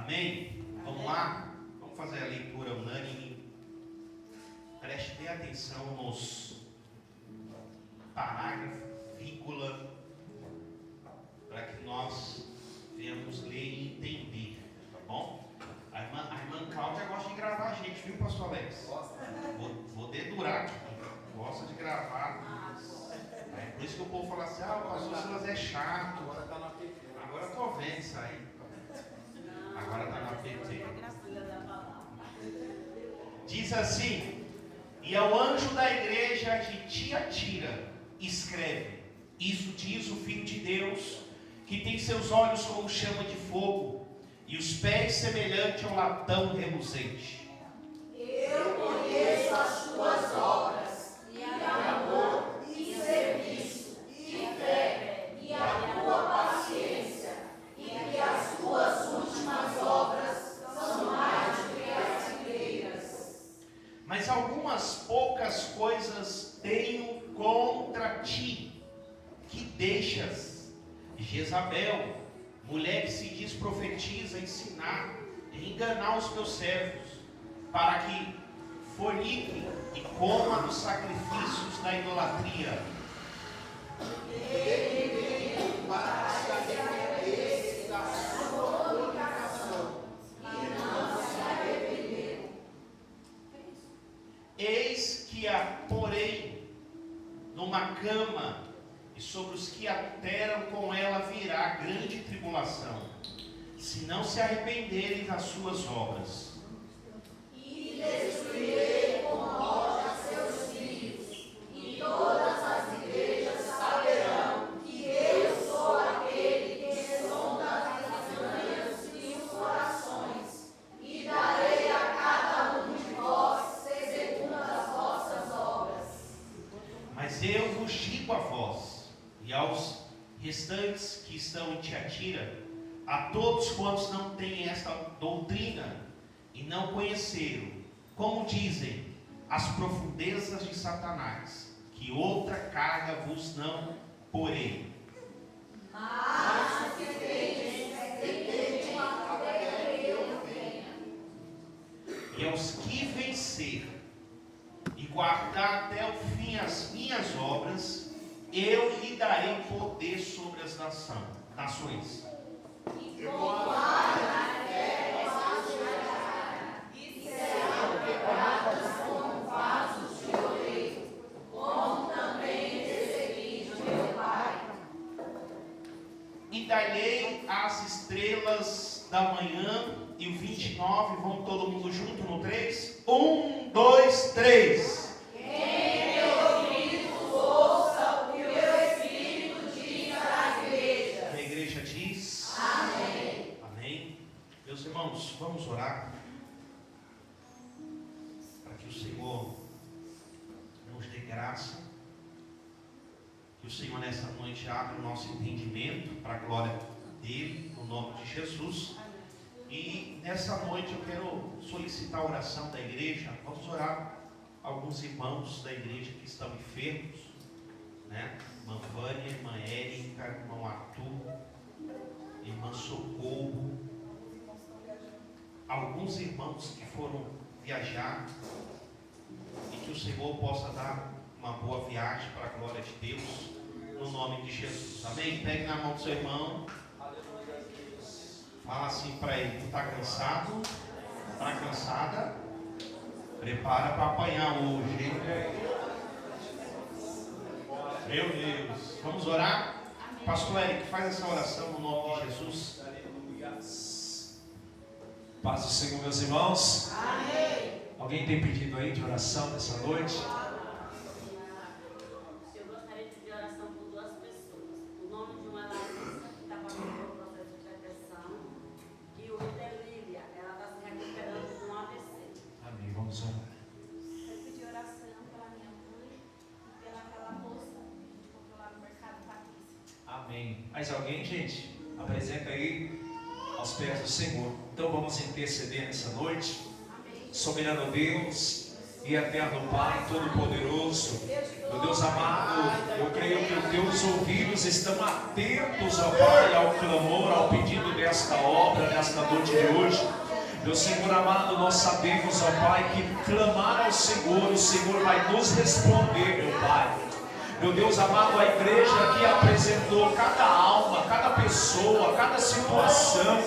Amém? Vamos lá? Vamos fazer a leitura unânime. Preste bem atenção nos parágrafos, vírgula, para que nós venhamos ler e entender, tá bom? A irmã Cláudia gosta de gravar a gente, viu, pastor Alex? Vou dedurar aqui. Gosta de gravar. É por isso que o povo fala assim, o pastor Silas é chato. Agora está na PT. Agora eu tô vendo isso aí. Agora está na PT. Diz assim: e ao anjo da igreja de Tiatira escreve: isso diz o Filho de Deus, que tem seus olhos como chama de fogo e os pés semelhante ao latão reluzente. Eu conheço as tuas obras, e amor, e serviço, e fé, e a tua paciência, e que as tuas últimas obras são mais do que as primeiras. Mas algumas poucas coisas tenho contra ti, que deixas Jezabel, mulher que se diz profetiza, ensinar e enganar os meus servos, para que fornique e coma dos sacrifícios da idolatria. Para se arrepender da sua fornicação e não se arrepender. Eis que a porei numa cama, e sobre os que alteram com ela virá grande tribulação, se não se arrependerem das suas obras. E destruirei com morte a seus filhos, e todas as igrejas saberão que eu sou aquele que sonda as entranhas e os corações, e darei a cada um de vós segundo as vossas obras. Mas eu vos digo a vós e aos restantes que estão em Tiatira, a todos quantos não têm esta doutrina e não conheceram, como dizem, as profundezas de Satanás, que outra carga vos não porei. Mas se tendes até que eu venha. E aos que vencer e guardar até o fim as minhas obras, eu lhe darei poder sobre as nações. E com a fé saciará, e serão quebradas como vasos de oleiro, como também recebi de meu Pai. E dar-lhe as estrelas da manhã. E o 29, vamos todo mundo junto no 3? 1, 2, 3. Quem tem ouvidos, ouça o que o Espírito diz às igrejas. A igreja diz: Amém. Amém. Meus irmãos, vamos orar para que o Senhor nos dê graça, que o Senhor nessa noite abra o nosso entendimento para a glória dele, no nome de Jesus. E nessa noite eu quero solicitar a oração da igreja. Vamos orar alguns irmãos da igreja que estão enfermos, né? Irmã Vânia, irmã Érica, irmão Arthur, irmã Socorro, alguns irmãos que foram viajar, e que o Senhor possa dar uma boa viagem para a glória de Deus, no nome de Jesus. Amém? Pegue na mão do seu irmão. Fala assim para ele: tu está cansado? Está cansada? Prepara para apanhar hoje, hein? Meu Deus. Vamos orar? Pastor Eric, faz essa oração no nome de Jesus. Paz do Senhor, meus irmãos. Amém. Alguém tem pedido aí de oração nessa noite? Eu gostaria de pedir oração por duas pessoas. O nome de uma é Larissa, que está passando por um processo de depressão, e o outro é Lília, ela está se recuperando de um AVC. Amém, vamos orar. Eu pedi oração pela minha mãe e pelaquela moça que comprou lá no mercado Patrícia. Amém. Mais alguém, gente? Apresenta aí aos pés do Senhor. Então vamos interceder nessa noite. Amém. Soberano Deus, e eterno Pai Todo-Poderoso, meu Deus amado, eu creio que os teus ouvidos estão atentos, ó Pai, ao clamor, ao pedido desta obra, nesta noite de hoje. Meu Senhor amado, nós sabemos, ó Pai, que clamar ao Senhor, o Senhor vai nos responder, meu Pai. Meu Deus amado, a igreja aqui apresentou cada alma, cada pessoa, cada situação,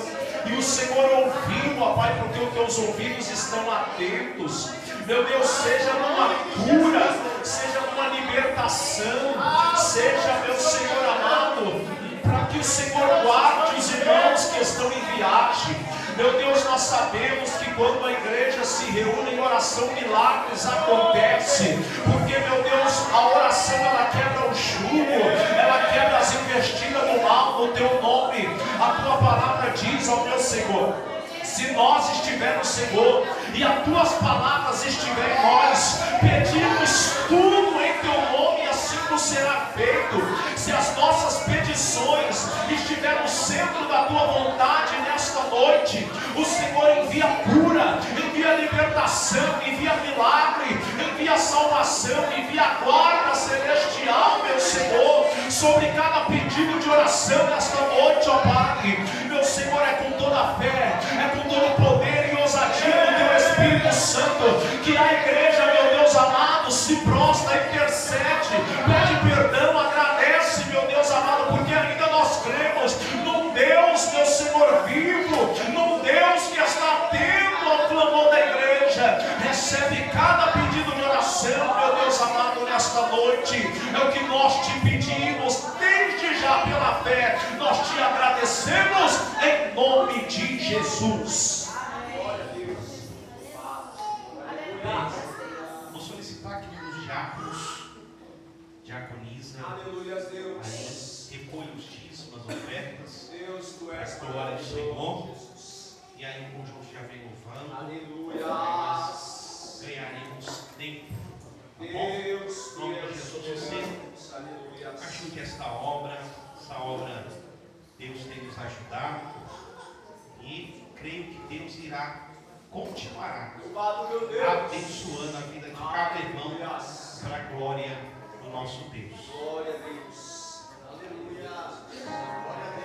e o Senhor ouviu, ó Pai, porque os teus ouvidos estão atentos. Meu Deus, seja numa cura, seja numa libertação, seja, meu Senhor amado, para que o Senhor guarde os irmãos que estão em viagem. Meu Deus, nós sabemos que quando a igreja se reúne em oração, milagres acontecem, porque, meu Deus, a oração ela quebra o jugo, ela quebra as investidas do mal no teu nome. A tua palavra diz ao meu Senhor: se nós estivermos, Senhor, e as tuas palavras estiverem em nós, pedimos tudo em teu nome, e assim não será feito. Se as nossas petições estiverem no centro da tua vontade nesta noite, o Senhor envia cura, envia libertação, envia milagre, envia salvação, envia guarda celestial, meu Senhor, sobre cada pedido de oração nesta noite, ó Pai. Meu Senhor, é com toda a fé, é com todo o poder e ousadia do teu Espírito Santo que a igreja, meu Deus amado, se prostra, intercede, pede perdão, agradece, meu Deus amado, porque ainda nós cremos num Deus, meu Senhor, vivo, num Deus que está atento ao clamor da igreja. Recebe cada pedido de oração, meu Deus amado, nesta noite. É o que nós te pedimos desde já pela fé, nós te agradecemos em nome de Jesus. Vou solicitar que os diáconos, diaconisa, aí recolhem os dízimos, as ofertas, esta hora do Senhor, e aí o conjunto já vem louvando, nós ganharemos tempo, tá bom? Em nome de Jesus, você acho que esta obra, Deus tem nos ajudado, e creio que Deus continuará abençoando a vida de cada irmão para a glória do nosso Deus. Glória a Deus. Aleluia. Glória a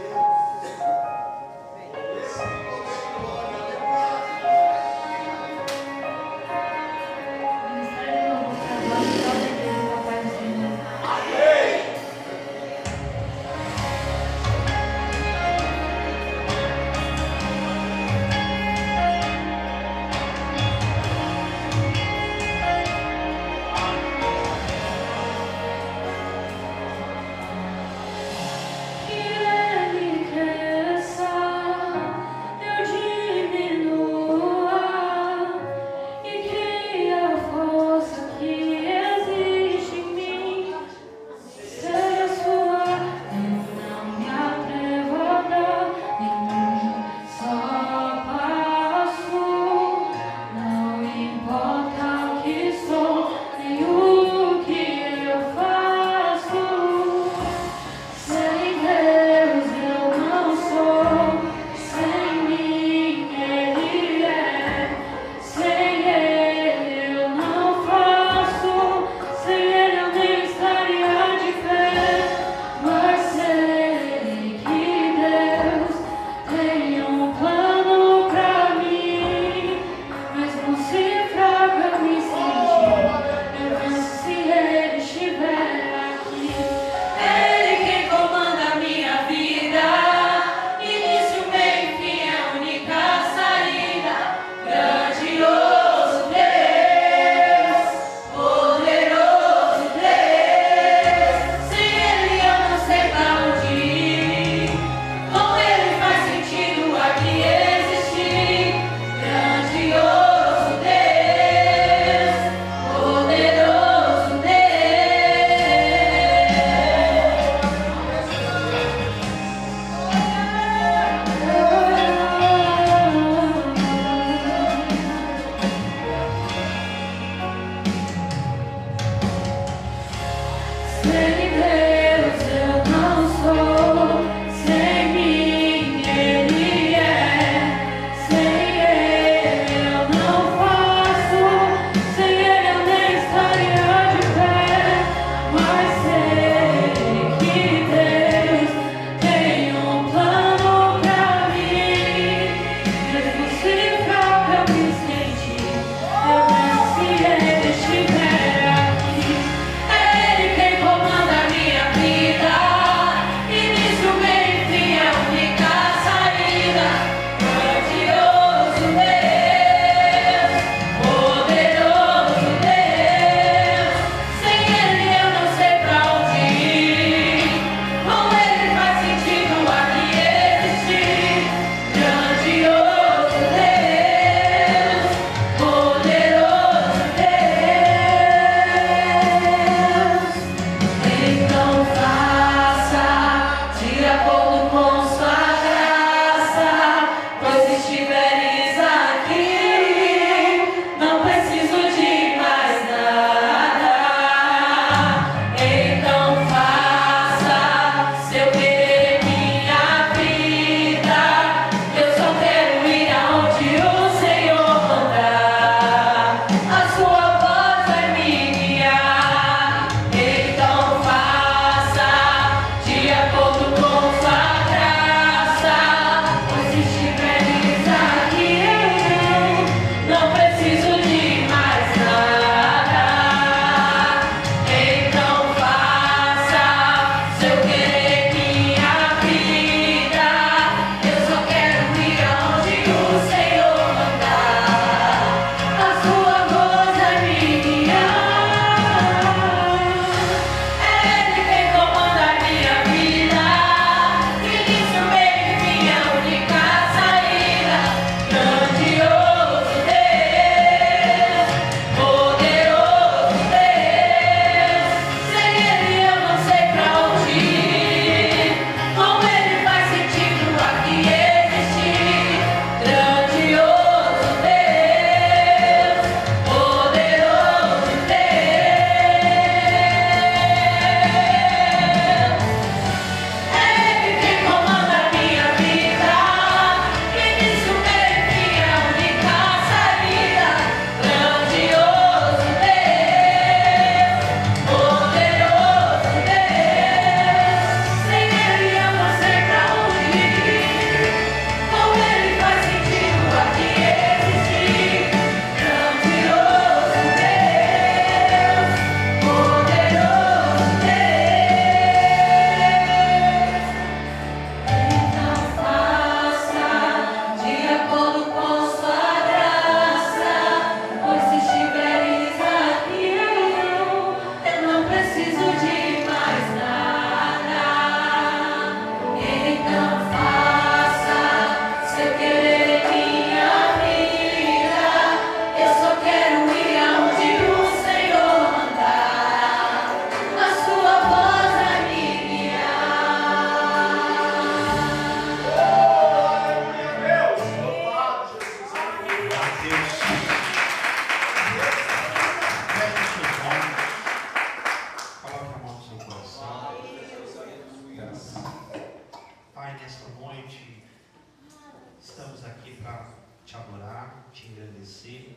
para te adorar, te engrandecer,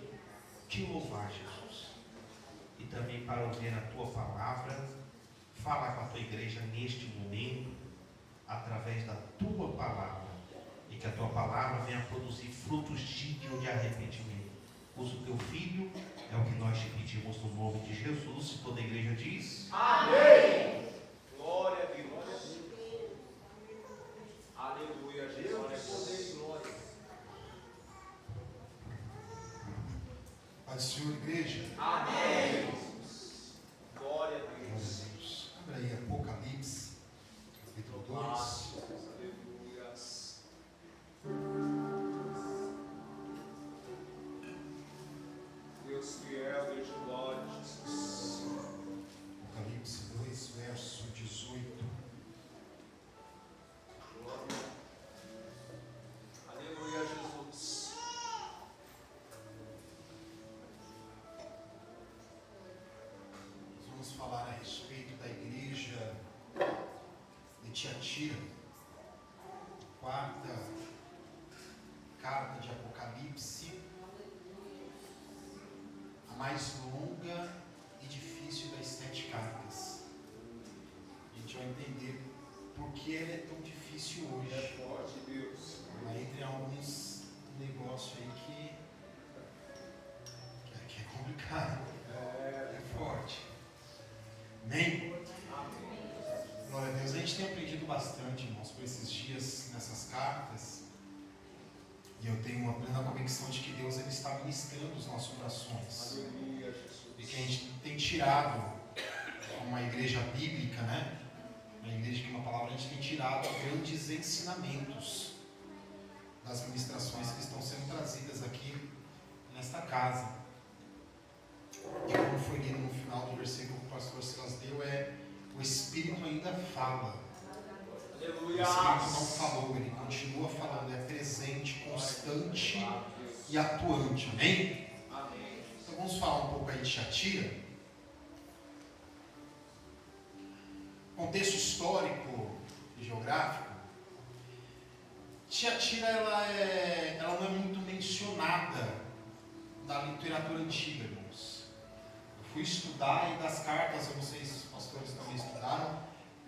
te louvar, Jesus. E também para ouvir a tua palavra. Fala com a tua igreja neste momento, através da tua palavra. E que a tua palavra venha produzir frutos dignos de arrependimento. Usa o teu filho, é o que nós te pedimos no nome de Jesus. E toda a igreja diz: Amém. Glória a Deus. Aleluia, Jesus. Glória a poder e glória. Pai do Senhor, igreja. Amém. Glória a Deus. Glória a Deus. Abra aí Apocalipse, capítulo 2. Aleluia. Deus fiel, Deus de glória, Jesus. Apocalipse 2, verso 18. Glória. Aleluia, Jesus. Nós vamos falar a respeito da igreja de Tiatira. Quarta carta de Apocalipse, a mais longa e difícil das 7 cartas. A gente vai entender por que ela é tão difícil hoje. É forte, Deus. Aí tem alguns negócios aí que é complicado, é forte. Amém? Glória a Deus. A gente tem aprendido bastante, irmãos, por esses dias nessas cartas. E eu tenho uma plena convicção de que Deus ele está ministrando os nossos corações. Aleluia, Jesus. E que a gente tem tirado, como uma igreja bíblica, né? Uma igreja que uma palavra, a gente tem tirado grandes ensinamentos das ministrações que estão sendo trazidas aqui nesta casa. E como foi lido no final do versículo que o pastor Silas deu, o Espírito ainda fala. O Aleluia. Espírito não falou, ele continua falando, é presente, constante e atuante. Amém? Amém. Então vamos falar um pouco aí de Tiatira. Contexto histórico e geográfico. Tiatira ela não é muito mencionada na literatura antiga, irmãos. Eu fui estudar e das cartas, eu não sei se os pastores também estudaram,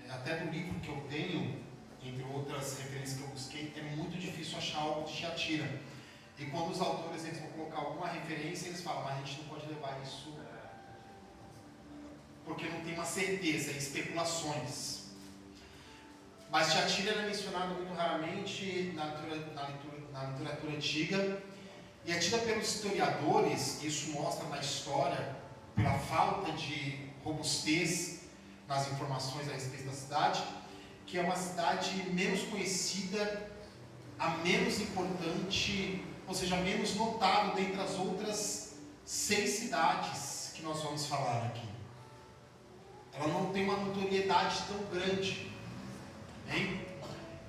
até do livro que eu tenho, entre outras referências que eu busquei, é muito difícil achar algo de Tiatira. E quando os autores eles vão colocar alguma referência, eles falam, mas a gente não pode levar isso porque não tem uma certeza, é especulações. Mas Tiatira é mencionado muito raramente na literatura antiga, e é tida pelos historiadores, isso mostra na história, pela falta de robustez nas informações a respeito da cidade, que é uma cidade menos conhecida, a menos importante, ou seja, menos notável dentre as outras 6 cidades que nós vamos falar aqui. Ela não tem uma notoriedade tão grande. Hein?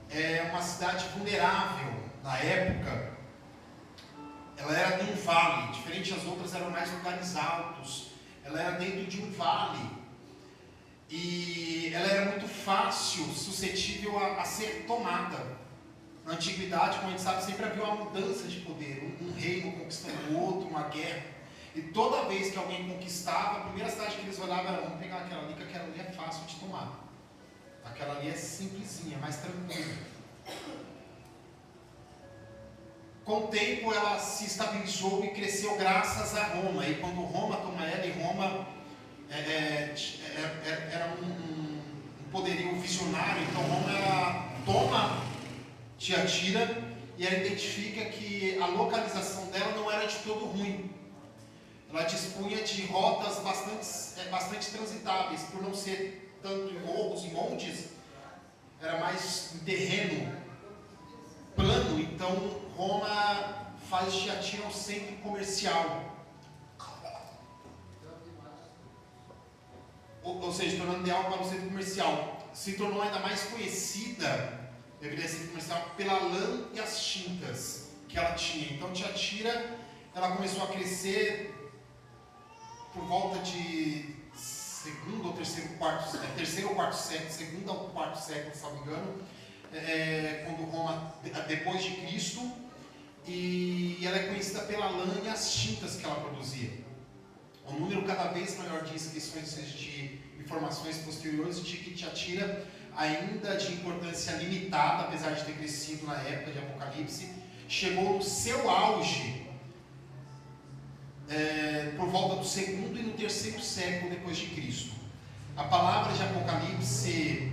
É uma cidade vulnerável na época. Ela era de um vale, diferente das outras, eram mais lugares altos. Ela era dentro de um vale. E ela era muito fácil, suscetível a ser tomada. Na antiguidade, como a gente sabe, sempre havia uma mudança de poder. Um reino conquistando o outro, uma guerra. E toda vez que alguém conquistava, a primeira cidade que eles olhavam era: vamos pegar aquela ali, que aquela ali é fácil de tomar. Aquela ali é simplesinha, mais tranquila. Com o tempo ela se estabilizou e cresceu graças a Roma. E quando Roma toma ela, e Roma era um poderio visionário, então Roma ela toma Tiatira e ela identifica que a localização dela não era de todo ruim. Ela dispunha de rotas bastante transitáveis, por não ser tanto em morros e montes, era mais em terreno plano. Então Roma faz Tiatira um centro comercial, ou seja, tornando ideal para um centro comercial. Se tornou ainda mais conhecida, deveria ser comercial, pela lã e as tintas que ela tinha. Então Tiatira ela começou a crescer por volta de segundo ou terceiro ou quarto século, segundo ou quarto século, se não me engano, quando Roma, depois de Cristo, e e ela é conhecida pela lã e as tintas que ela produzia. Um número cada vez maior de inscrições de informações posteriores de que Tiatira, ainda de importância limitada, apesar de ter crescido na época de Apocalipse, chegou no seu auge por volta do 2º e no 3º século depois de Cristo. A palavra de Apocalipse,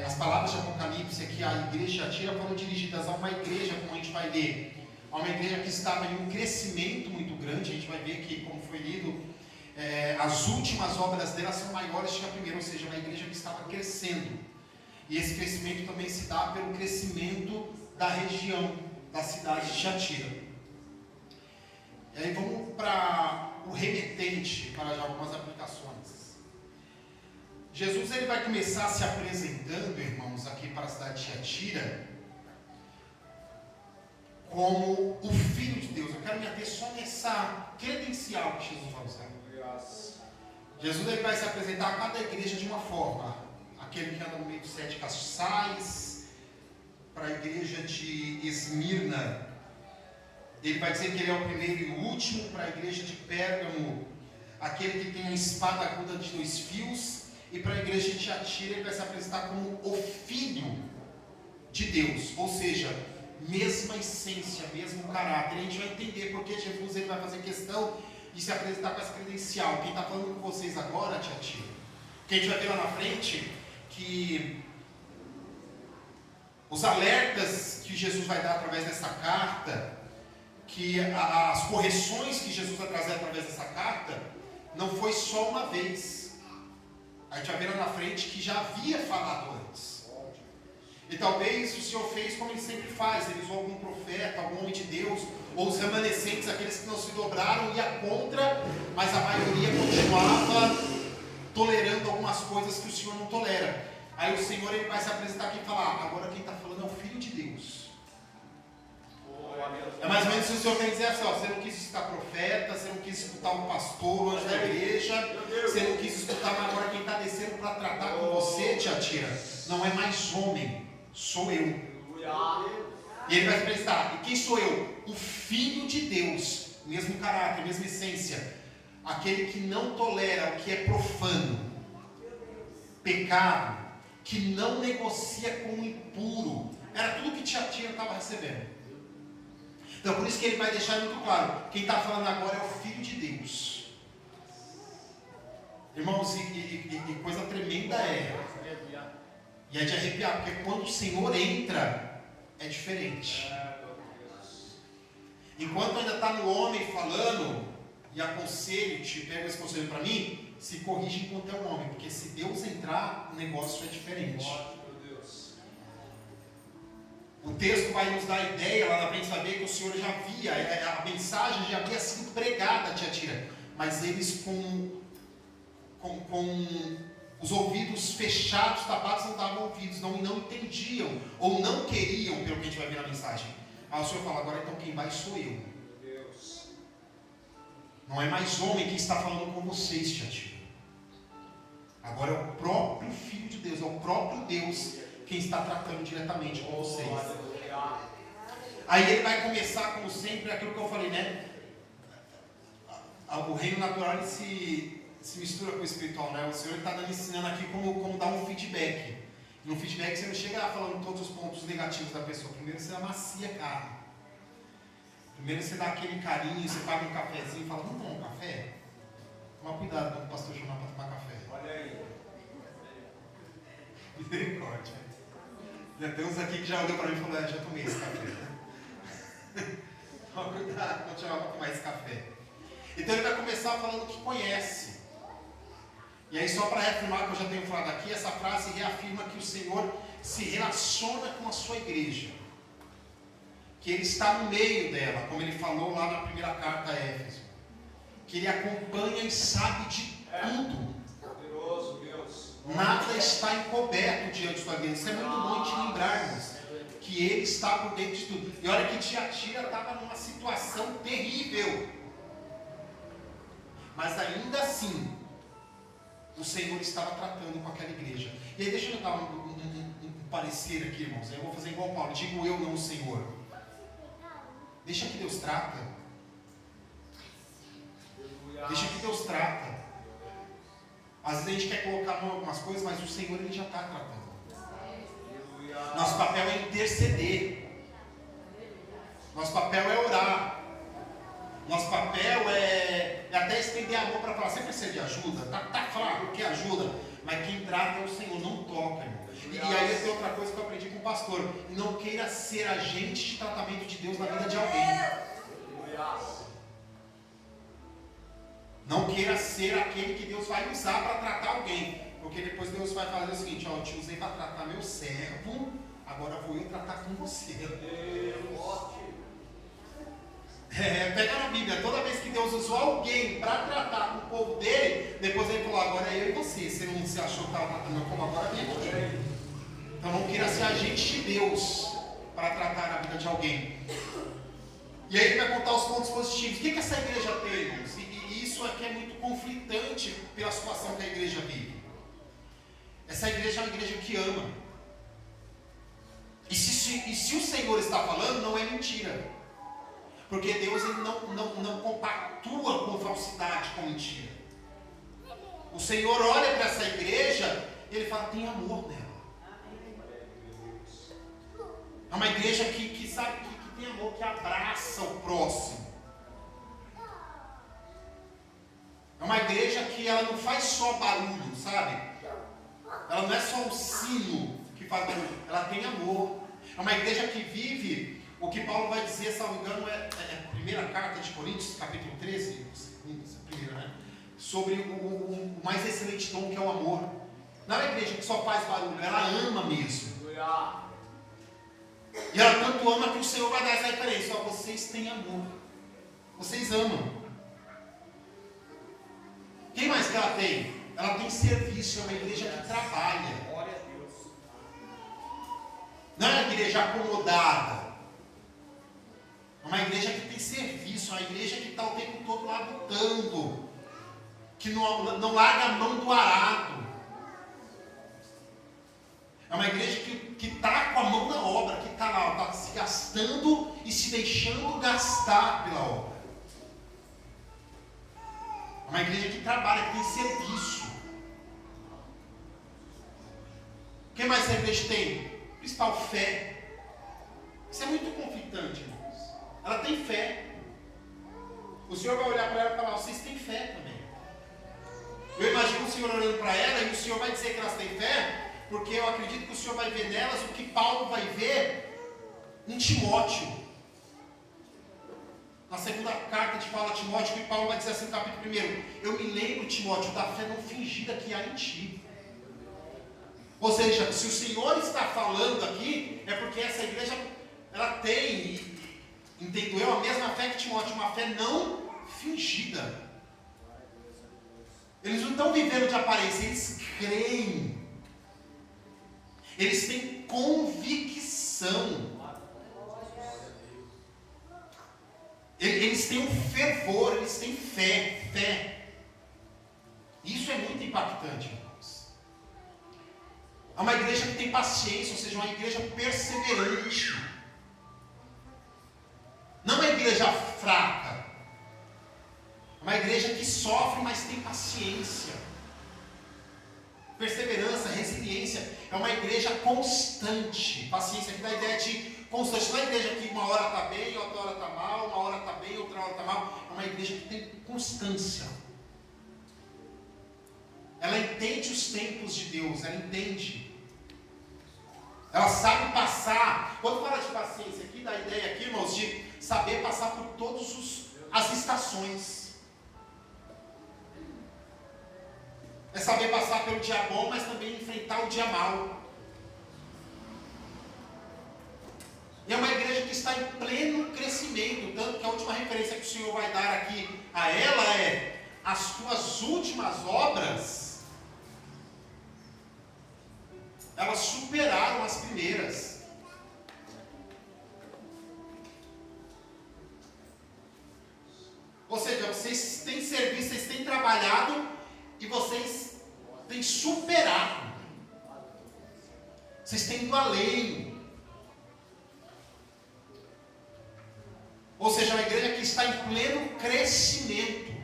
as palavras de Apocalipse aqui, a igreja de Tiatira, foram dirigidas a uma igreja, como a gente vai ler, a uma igreja que estava em um crescimento muito grande. A gente vai ver que, como foi lido, as últimas obras dela são maiores que a primeira, ou seja, uma igreja que estava crescendo. E esse crescimento também se dá pelo crescimento da região, da cidade de Tiatira. E aí vamos para o remetente, para já algumas aplicações. Jesus ele vai começar se apresentando, irmãos, aqui para a cidade de Tiatira, como o Filho de Deus. Eu quero me ater só nessa credencial que Jesus vai usar. Jesus ele vai se apresentar a cada igreja de uma forma. Aquele que anda no meio dos 7 castiçais, para a igreja de Esmirna, ele vai dizer que ele é o primeiro e o último. Para a igreja de Pérgamo, aquele que tem a espada aguda de 2 fios. E para a igreja de Tiatira, ele vai se apresentar como o Filho de Deus, ou seja, mesma essência, mesmo caráter. A gente vai entender porque Jesus ele vai fazer questão de se apresentar com essa credencial. Quem está falando com vocês agora, Tiatira, que a gente vai ver lá na frente, que os alertas que Jesus vai dar através dessa carta, que as correções que Jesus vai trazer através dessa carta, não foi só uma vez. A gente vai ver lá na frente que já havia falado antes. E talvez o Senhor fez como Ele sempre faz. Ele usou algum profeta, algum homem de Deus, ou os remanescentes, aqueles que não se dobraram, ia contra, mas a maioria continuava tolerando algumas coisas que o Senhor não tolera. Aí o Senhor ele vai se apresentar aqui e falar: agora quem está falando é o Filho de Deus. É mais ou menos se o Senhor quer dizer assim: ó, você não quis escutar profeta, você não quis escutar um pastor, o anjo da igreja, você não quis escutar, mas agora quem está descendo para tratar com você, Tiatira, não é mais homem, sou eu. E ele vai se apresentar: e quem sou eu? O Filho de Deus, mesmo caráter, mesma essência, aquele que não tolera o que é profano, pecado, que não negocia com o impuro. Era tudo que Tiatira estava recebendo. Então por isso que ele vai deixar muito claro: quem está falando agora é o Filho de Deus. Irmãos, e coisa tremenda e é de arrepiar, porque quando o Senhor entra, é diferente. Enquanto ainda está no homem falando, e aconselho, pega esse conselho para mim, se corrige enquanto é um homem, porque se Deus entrar, o negócio é diferente. O texto vai nos dar a ideia, lá na frente vai ver que o Senhor já havia, a mensagem já havia sido pregada a Tiatira, mas eles com os ouvidos fechados, tapados, não davam ouvidos, não entendiam, ou não queriam, pelo que a gente vai ver na mensagem. Aí o Senhor fala: agora então quem vai sou eu. Não é mais homem quem está falando com vocês, Tiatira. Agora é o próprio Filho de Deus, é o próprio Deus quem está tratando diretamente com vocês. Aí ele vai começar, como sempre, aquilo que eu falei, né? O reino natural ele se mistura com o espiritual, né? O Senhor está ensinando aqui como dar um feedback. E no feedback você não chega falando todos os pontos negativos da pessoa. Primeiro você amacia a carne. Primeiro você dá aquele carinho, você paga um cafezinho e fala: vamos tomar um café? Toma cuidado quando o pastor chamar para tomar café. Olha aí. Misericórdia. Já tem uns aqui que já olhou para mim e falou: já tomei esse café. Toma cuidado quando chamar para tomar esse café. Então ele vai começar falando que conhece. E aí, só para reafirmar o que eu já tenho falado aqui, essa frase reafirma que o Senhor se relaciona com a sua igreja, que Ele está no meio dela, como Ele falou lá na primeira carta a Éfeso, que Ele acompanha e sabe de tudo. Poderoso Deus. Nada está encoberto diante da igreja. Isso é muito bom de lembrarmos, que Ele está por dentro de tudo. E olha que Tiatira estava numa situação terrível, mas ainda assim o Senhor estava tratando com aquela igreja. E aí deixa eu dar um parecer aqui, irmãos. Eu vou fazer igual Paulo: digo eu, não o Senhor. Deixa que Deus trata. Deixa que Deus trata. Às vezes a gente quer colocar a mão em algumas coisas, mas o Senhor Ele já está tratando. Nosso papel é interceder. Nosso papel é orar. Nosso papel é até estender a mão para falar, você precisa de ajuda? Tá fraco, quer ajuda? Mas quem trata é o Senhor, não toca, irmão. E aí tem outra coisa que eu aprendi com o pastor. Não queira ser agente de tratamento de Deus na vida de alguém. Não queira ser aquele que Deus vai usar para tratar alguém. Porque depois Deus vai fazer o seguinte, ó, eu te usei para tratar meu servo, agora vou eu tratar com você. Pega na Bíblia, toda vez que Deus usou alguém para tratar com o povo dele, depois ele falou, agora é eu e você. Você não se achou que estava tratando como agora é. Então não queira ser agente de Deus para tratar a vida de alguém. E aí ele vai contar os pontos positivos. O que essa igreja tem, irmãos? E isso aqui é muito conflitante pela situação que a igreja vive. Essa igreja é uma igreja que ama. E se o Senhor está falando, não é mentira. Porque Deus ele não compactua com falsidade, com mentira. O Senhor olha para essa igreja e Ele fala, tem amor nela. É uma igreja que sabe que tem amor, que abraça o próximo. É uma igreja que ela não faz só barulho, sabe? Ela não é só um sino que faz barulho, ela tem amor. É uma igreja que vive o que Paulo vai dizer, se não me engano, é a primeira carta de Coríntios, capítulo 13, primeira, né? Sobre o mais excelente dom que é o amor. Não é uma igreja que só faz barulho, ela ama mesmo. E ela tanto ama que o Senhor vai dar essa referência. Ó, vocês têm amor. Vocês amam. Quem mais que ela tem? Ela tem serviço, é uma igreja que trabalha. Glória a Deus. Não é uma igreja acomodada. É uma igreja que tem serviço, é uma igreja que está o tempo todo lá lutando. Que não larga a mão do arado. É uma igreja que está com a mão na obra, que está lá, está se gastando e se deixando gastar pela obra. É uma igreja que trabalha, que tem serviço. O que mais a igreja tem? Principal, fé. Isso é muito conflitante, irmãos. Ela tem fé. O Senhor vai olhar para ela e falar, vocês têm fé também. Eu imagino o Senhor olhando para ela e o Senhor vai dizer que elas têm fé, porque eu acredito que o Senhor vai ver nelas o que Paulo vai ver em Timóteo. Na segunda carta de Paulo a Timóteo, que Paulo vai dizer assim no capítulo 1, eu me lembro, Timóteo, da fé não fingida que há em ti. Ou seja, se o Senhor está falando aqui, é porque essa igreja, ela tem, entendo eu, a mesma fé que Timóteo, uma fé não fingida. Eles não estão vivendo de aparência, eles creem. Eles têm convicção. Eles têm um fervor, eles têm fé. Isso é muito impactante, irmãos. É uma igreja que tem paciência, ou seja, uma igreja perseverante. Não é uma igreja fraca. É uma igreja que sofre, mas tem paciência. Perseverança, resiliência. É uma igreja constante. Paciência aqui dá a ideia de constante. Não é uma igreja que uma hora está bem, outra hora está mal, uma hora está bem, outra hora está mal. É uma igreja que tem constância. Ela entende os tempos de Deus, ela entende. Ela sabe passar. Quando fala de paciência aqui, dá a ideia aqui, irmãos, de saber passar por todas as estações. É saber passar pelo dia bom, mas também enfrentar o dia mau. E é uma igreja que está em pleno crescimento, tanto que a última referência que o Senhor vai dar aqui a ela é as tuas últimas obras, elas superaram as primeiras. Ou seja, vocês têm serviço, vocês têm trabalhado e vocês têm superado. Vocês têm ido além. está em pleno crescimento.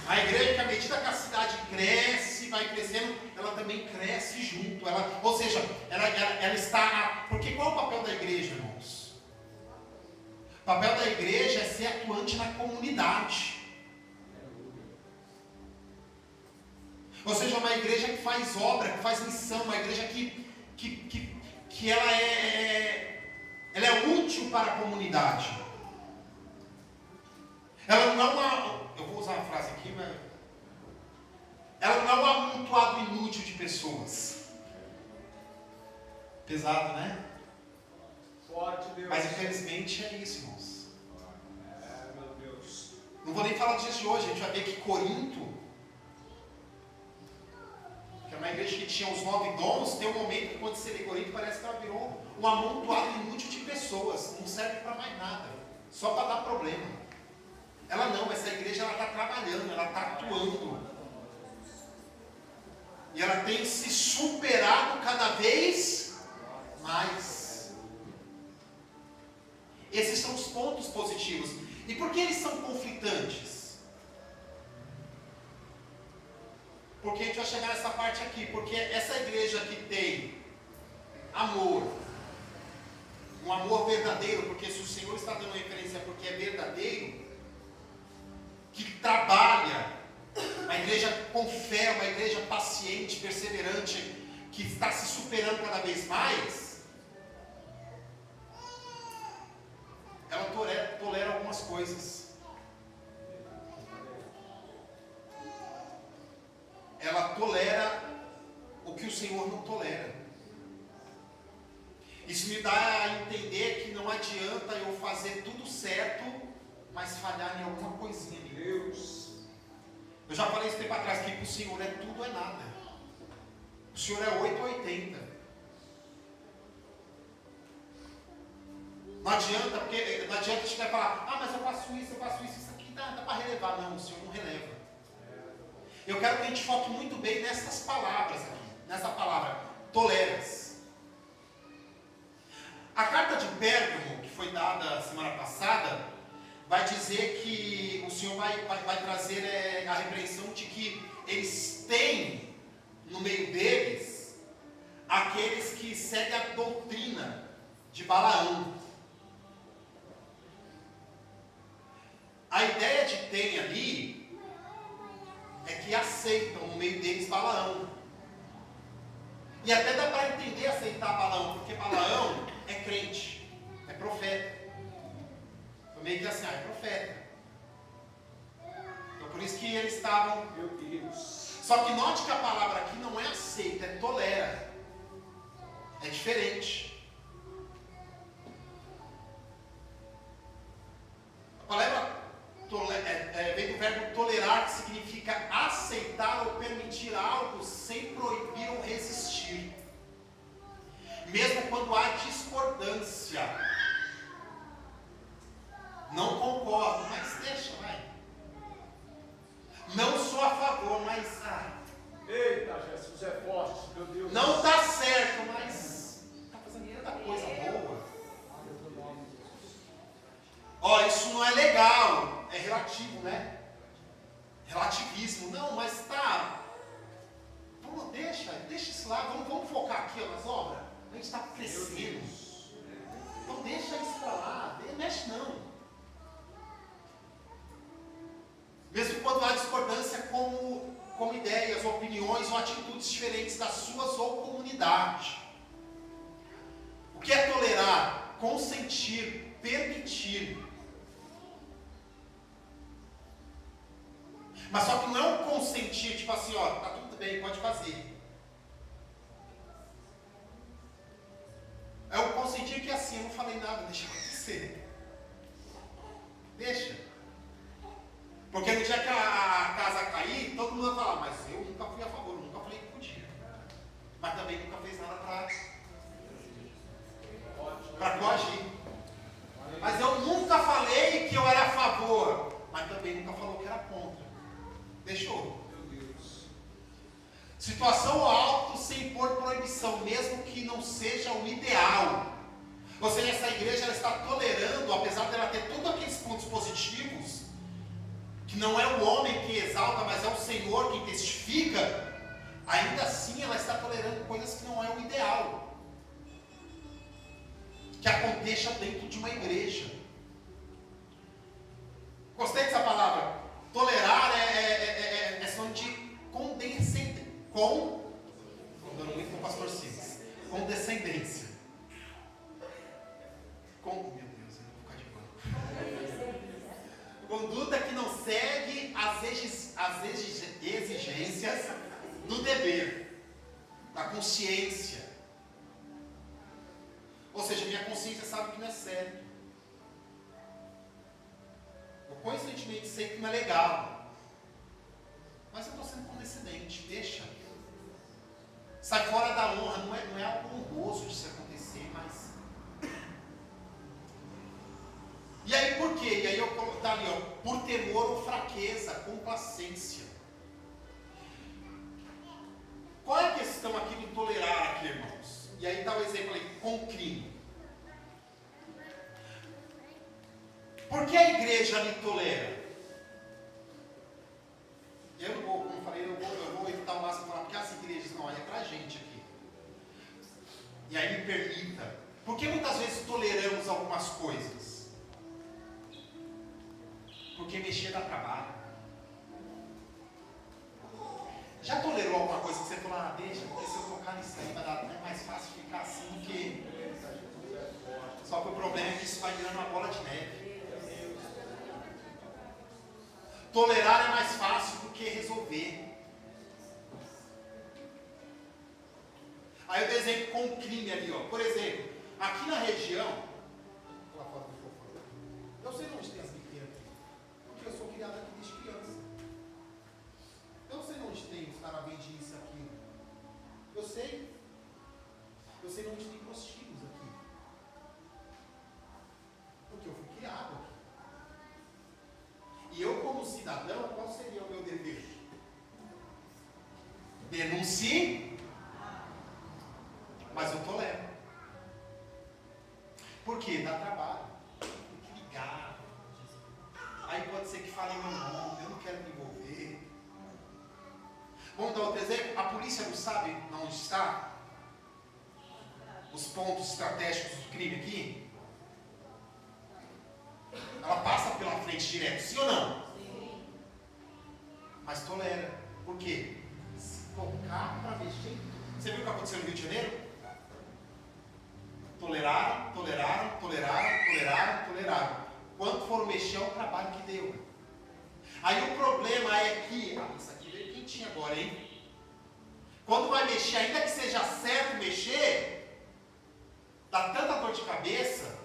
A igreja, que à medida que a cidade cresce, vai crescendo, ela também cresce junto. Ou seja, ela está... Porque qual é o papel da igreja, irmãos? O papel da igreja é ser atuante na comunidade. Ou seja, uma igreja que faz obra, que faz missão, uma igreja que ela é útil para a comunidade. Ela não é uma... Eu vou usar uma frase aqui, mas... Ela não é um amontoado inútil de pessoas. Pesado, né? Forte, Deus. Mas infelizmente é isso, irmãos. Meu Deus. Não vou nem falar disso de hoje. A gente vai ver que Corinto, que é uma igreja que tinha os 9 dons, tem um momento que quando você lê Corinto parece que ela virou um amontoado inútil de pessoas. Não serve para mais nada. Só para dar problema. Ela não, essa igreja ela está trabalhando, ela está atuando. E ela tem se superado cada vez mais. Esses são os pontos positivos. E por que eles são conflitantes? Porque a gente vai chegar nessa parte aqui. Porque essa igreja que tem amor, um amor verdadeiro, porque se o Senhor está dando referência porque é verdadeiro, que trabalha, uma igreja com fé, uma igreja paciente, perseverante, que está se superando cada vez mais, ela tolera algumas coisas. Ela tolera o que o Senhor não tolera. Isso me dá a entender que não adianta eu fazer tudo certo, mas falhar em alguma coisinha. Deus. Eu já falei esse tempo atrás que para o Senhor é tudo ou é nada. O Senhor é 8 ou 80. Não adianta, porque não adianta a gente falar, mas eu faço isso, isso aqui dá para relevar. Não, o Senhor não releva. Eu quero que a gente foque muito bem nessas palavras aqui. Nessa palavra, toleras. A carta de Pérgamo, que foi dada semana passada, vai dizer que o Senhor vai trazer a repreensão de que eles têm no meio deles aqueles que seguem a doutrina de Balaão. A ideia de tem ali é que aceitam no meio deles Balaão. E até dá para entender aceitar Balaão, porque Balaão é crente, é profeta. Meio que assim, é profeta. Então por isso que eles estavam. Meu Deus. Só que note que a palavra aqui não é aceita, é tolera. É diferente. A palavra vem do verbo tolerar, que significa aceitar ou permitir algo sem proibir ou resistir. Mesmo quando há discordância. Não concordo, mas deixa, vai. Não sou a favor, mas... Eita, Jesus é forte, meu Deus. Não está certo, mas... Está fazendo tanta coisa boa. Isso não é legal. É relativo, né? Relativismo. Não, mas tá... Deixa isso lá. Vamos focar aqui nas obras. A gente está crescendo. Então deixa isso para lá. Não mexe não. Mesmo quando há discordância como ideias, opiniões ou atitudes diferentes das suas ou comunidade. O que é tolerar? Consentir, permitir. Mas só que não é um consentir, tipo assim, tá tudo bem, pode fazer. É um consentir que assim, eu não falei nada, deixa acontecer. Deixa. Porque no dia que a casa cair, todo mundo vai falar, mas eu nunca fui a favor, nunca falei que podia. Mas também nunca fez nada para coagir. Mas eu nunca falei que eu era a favor, mas também nunca falou que era contra. Deixou. Meu Deus. Situação alto sem impor proibição, mesmo que não seja o ideal. Ou seja, essa igreja ela está tolerando, apesar dela ter exalta, mas é o Senhor quem testifica, ainda assim ela está tolerando coisas que não é o ideal que aconteça dentro de uma igreja. Gostei dessa palavra. Tolerar é sinônimo de condescendência. Estou dando muito com o pastor Silas. Condescendência. Meu Deus, eu vou ficar de boa. Conduta que não segue as exigências do dever, da consciência. Ou seja, minha consciência sabe que não é certo. Eu conscientemente sei que não é legal. Mas eu estou sendo condescendente, deixa. Sai fora da honra, não é algo honroso de se acontecer, mas... E aí por quê? E aí eu coloco ali, ó, por temor ou fraqueza, complacência. Qual é a questão aqui do tolerar aqui, irmãos? E aí dá o exemplo ali, com crime. Por que a igreja me tolera? Eu não vou, como eu falei, eu vou evitar o máximo de falar, porque as igrejas não, é pra gente aqui. E aí me permita. Por que muitas vezes toleramos algumas coisas? Porque mexer dá trabalho. Já tolerou alguma coisa que você falou, deixa, porque se eu tocar nisso aí vai dar mais fácil ficar assim do que... Só que o problema é que isso vai virando uma bola de neve. Tolerar é mais fácil do que resolver. Aí eu dei exemplo com o crime ali, ó. Por exemplo, aqui na região, lá fora do microfone, eu sei onde tem as biqueiras aqui, porque eu sou criado aqui desde criança. Eu sei onde tem os caras vendem isso aqui. Eu sei onde tem prostíbulos aqui. Porque eu fui criado aqui. E eu, como cidadão, qual seria o meu dever? Denuncie, mas eu tolero. Por quê? Dá trabalho. Tem que ligar. Aí pode ser que fale meu nome, eu não quero me envolver. Vamos dar outro exemplo? A polícia não sabe onde está os pontos estratégicos do crime aqui? Ela passa pela frente direto, sim ou não? Sim. Mas tolera. Por quê? Se tocar para mexer. Você viu o que aconteceu no Rio de Janeiro? Toleraram. Quando foram mexer, é o trabalho que deu. Aí o problema é que... isso aqui veio quentinho agora, hein? Quando vai mexer, ainda que seja certo mexer, dá tanta dor de cabeça,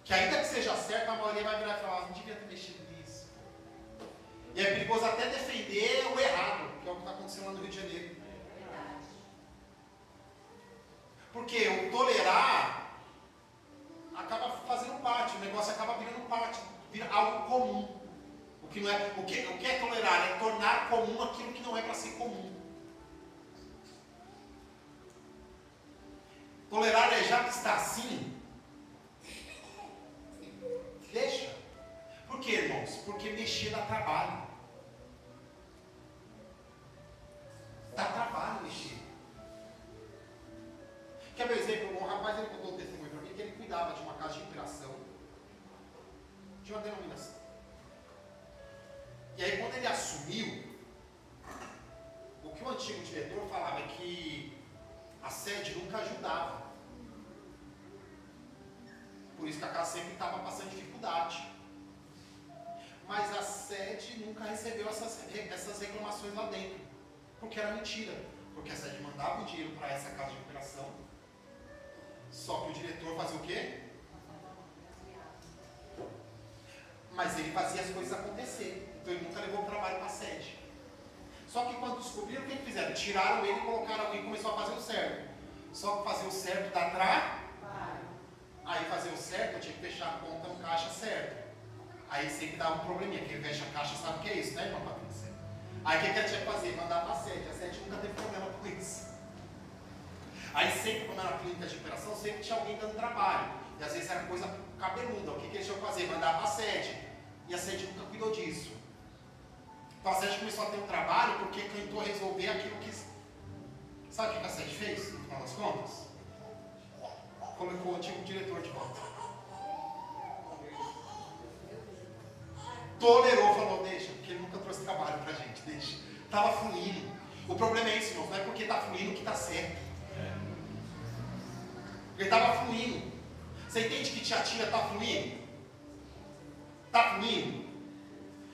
que ainda que seja certo, a maioria vai virar e falar, não devia ter mexido nisso. E é perigoso até defender o errado, que é o que está acontecendo lá no Rio de Janeiro. Porque o tolerar acaba fazendo parte, o negócio acaba virando parte, vira algo comum. O que é tolerar? É tornar comum aquilo que não é para ser comum. Tolerar é já que está assim, deixa. Por quê, irmãos? Porque mexer dá trabalho. Dá trabalho mexer. Quer ver exemplo? Um rapaz ele contou um testemunho para mim que ele cuidava de uma casa de operação, de uma denominação. E aí quando ele assumiu, o que o antigo diretor falava é que a sede nunca ajudava. Por isso que a casa sempre estava passando dificuldade. Mas a sede nunca recebeu essas reclamações lá dentro. Porque era mentira. Porque a sede mandava o dinheiro para essa casa de operação. Só que o diretor fazia o quê? Mas ele fazia as coisas acontecer. Então ele nunca levou o trabalho para a sede. Só que quando descobriram, o que fizeram? Tiraram ele, colocaram alguém e começou a fazer o certo. Só que fazer o certo dá trabalho. Aí fazer o certo, eu tinha que fechar a conta no caixa certo. Aí sempre dava um probleminha. Quem fecha a caixa sabe o que é isso, né, irmã Patrícia? Aí o que ela tinha que fazer? Mandar para a sede. A sede nunca teve problema com isso. Aí sempre, quando era clínica de operação, sempre tinha alguém dando trabalho. E às vezes era coisa cabeluda. O que eles tinham que fazer? Mandar para a sede. E a sede nunca cuidou disso. Então a sede começou a ter um trabalho porque tentou resolver aquilo que... Sabe o que a sede fez, no final das contas? Colocou o antigo diretor de volta. Tolerou, falou, deixa, porque ele nunca trouxe trabalho pra gente, deixa. Estava fluindo. O problema é isso, irmãos, não é porque está fluindo que está certo. Ele estava fluindo. Você entende que Tiatira está fluindo? Está fluindo?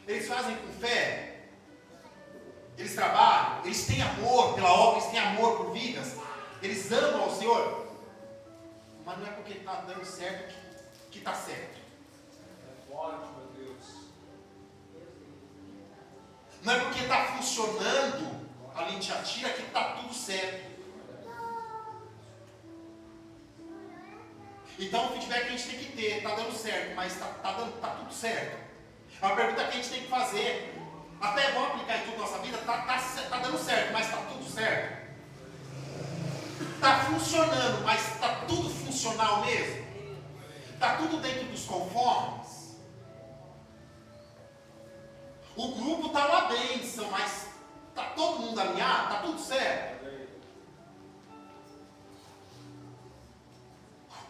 Eles fazem com fé. Eles trabalham. Eles têm amor pela obra. Eles têm amor por vidas. Eles amam ao Senhor. Mas não é porque está dando certo que está certo. É forte, meu Deus. Não é porque está funcionando ali em Tiatira que está tudo certo. Então o feedback que a gente tem que ter, está dando certo, mas tá tudo certo. É uma pergunta que a gente tem que fazer. Até é bom aplicar em tudo na nossa vida, tá dando certo, mas está tudo certo. Está funcionando, mas está tudo funcional mesmo? Está tudo dentro dos conformes? O grupo está uma bênção, mas está todo mundo alinhado? Está tudo certo?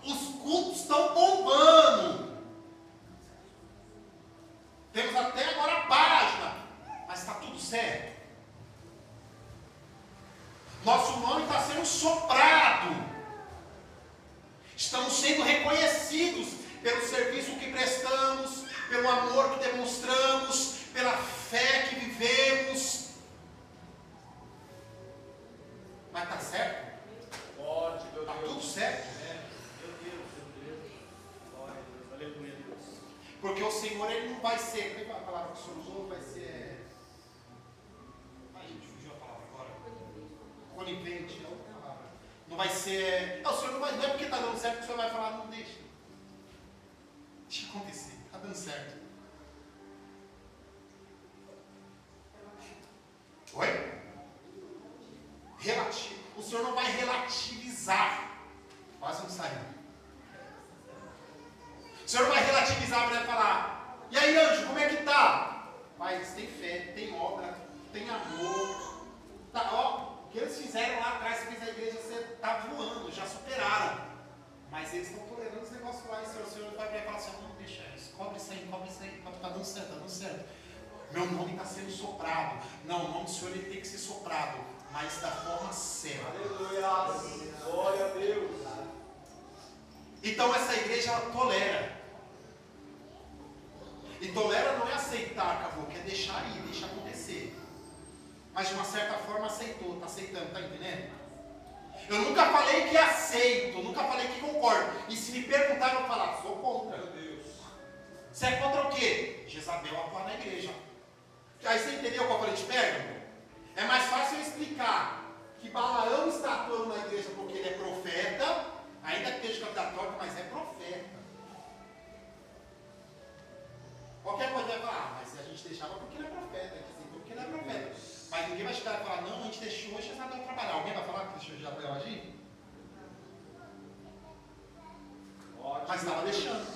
Os cultos estão bombando. Temos até agora a página, mas está tudo certo? Nosso nome está sendo soprado. Estamos sendo reconhecidos pelo serviço que prestamos, pelo amor que demonstramos, pela fé que vivemos. Mas está certo? Forte, meu Está Deus. tudo certo? Aleluia, Deus. Porque o Senhor, Ele não vai ser, a palavra que o Senhor usou vai ser... Ai, gente, fugiu a palavra agora. Conivente, é outra palavra. Não vai ser... Não, o Senhor não vai... Não é porque está dando certo que o Senhor vai falar, não deixa. Deixa acontecer, está dando certo. Oi? Relativo. O Senhor não vai relativizar. Quase não saiu. O Senhor vai relativizar para falar: e aí, anjo, como é que tá? Pai, eles têm fé, tem obra, tem amor. Tá, ó, o que eles fizeram lá atrás, você fez a igreja, você tá voando, já superaram. Mas eles estão tolerando os negócios lá, e o Senhor vai falar assim: não, deixa isso, cobre isso aí, tá dando certo, tá dando certo. Meu nome está sendo soprado. Não, o nome do Senhor ele tem que ser soprado, mas da forma certa. Aleluia. Glória a Deus. Então essa igreja ela tolera. E tolera não é aceitar, acabou, que é deixar ir, deixar acontecer. Mas de uma certa forma aceitou, está aceitando, está entendendo? Eu nunca falei que aceito, nunca falei que concordo. E se me perguntar, eu vou falar, sou contra. Meu Deus. Você é contra o quê? Jezabel atuar na igreja. Aí você entendeu qual eu te pego? É mais fácil eu explicar que Balaão está atuando na igreja porque ele é profeta, ainda que esteja candidatório, mas é profeta. Qualquer coisa vai falar, mas a gente deixava porque ele é profeta, porque ele é profeta. Mas ninguém vai chegar e falar, não, a gente deixou Jezabel trabalhar. Alguém vai falar que deixou Jezabel agir? Mas estava deixando.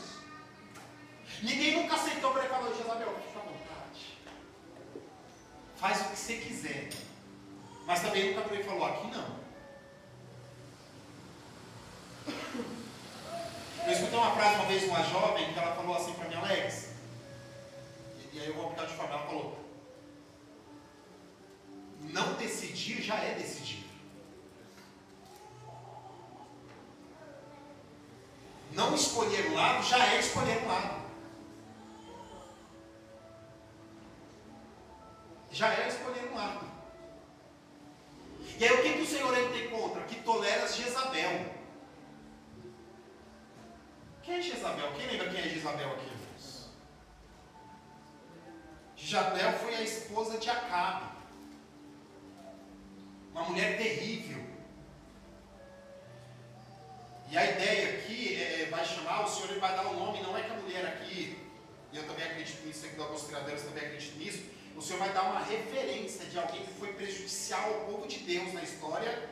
Ninguém nunca aceitou para ele falar, Jezabel, fica à vontade. Faz o que você quiser. Mas também nunca ele falou, aqui não. Eu escutei uma frase uma vez de uma jovem que ela falou assim para mim, Alex. E aí eu vou aplicar de forma, ela falou: não decidir já é decidir. Não escolher um lado já é escolher um lado. Já é escolher um lado. E aí o que o Senhor ele tem contra? Que tolera Jezabel. Quem é Jezabel? Quem lembra quem é Jezabel aqui, irmãos? Jezabel foi a esposa de Acabe. Uma mulher terrível. E a ideia aqui vai chamar, o Senhor ele vai dar o nome, não é que a mulher aqui, e eu também acredito nisso, aqui alguns criadores também acreditam nisso, o Senhor vai dar uma referência de alguém que foi prejudicial ao povo de Deus na história,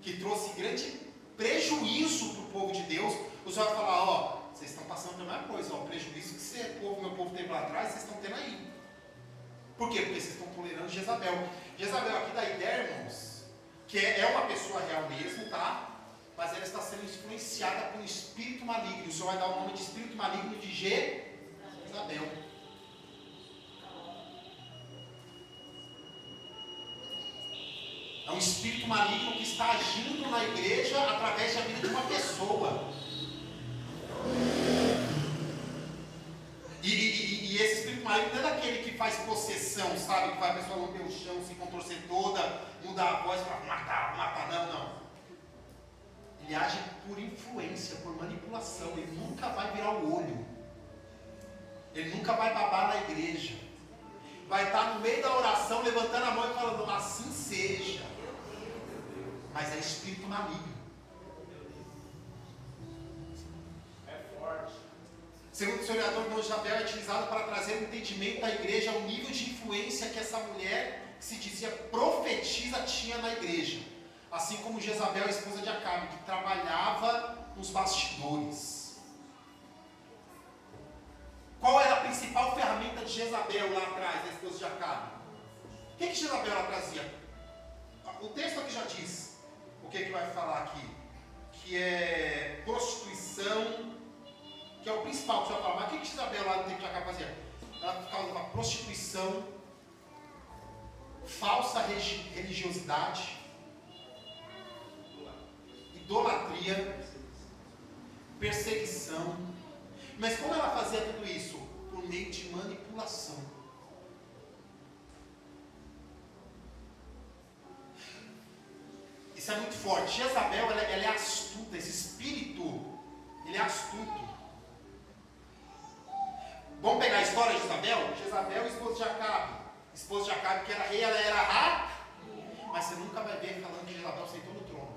que trouxe grande prejuízo para o povo de Deus. O Senhor vai falar, ó, vocês estão passando pela mesma coisa, ó, o prejuízo que meu povo teve lá atrás, vocês estão tendo aí. Por quê? Porque vocês estão tolerando Jezabel. Jezabel aqui dá ideia, irmãos, que é uma pessoa real mesmo, tá? Mas ela está sendo influenciada por um espírito maligno. O Senhor vai dar o nome de espírito maligno de Jezabel. É um espírito maligno que está agindo na igreja através da vida de uma pessoa. E esse espírito maligno não é daquele que faz possessão, sabe? Que vai a pessoa lamber o chão, se contorcer toda, mudar a voz para matar, não. Ele age por influência, por manipulação. Ele nunca vai virar o olho. Ele nunca vai babar na igreja. Vai estar no meio da oração, levantando a mão e falando, assim seja. Mas é espírito maligno. É forte. Segundo o historiador Jezabel, é utilizado para trazer um entendimento à igreja, ao nível de influência que essa mulher, que se dizia profetisa, tinha na igreja. Assim como Jezabel, a esposa de Acabe, que trabalhava nos bastidores. Qual era a principal ferramenta de Jezabel lá atrás, da esposa de Acabe? O que Jezabel ela trazia? O texto aqui já diz o que vai falar aqui. Que é prostituição, que é o principal que você vai falar. Mas o que Jezabel lá no tempo de Acabe fazia? Ela ficava numa prostituição, falsa religiosidade, idolatria, perseguição. Mas como ela fazia tudo isso? Por meio de manipulação. Isso é muito forte. Jezabel, ela é astuta. Esse espírito, ele é astuto. Vamos pegar a história de Jezabel? Jezabel, esposa de Acabe. Esposa de Acabe, que era rei, ela era rainha. Mas você nunca vai ver falando que Jezabel sentou no trono.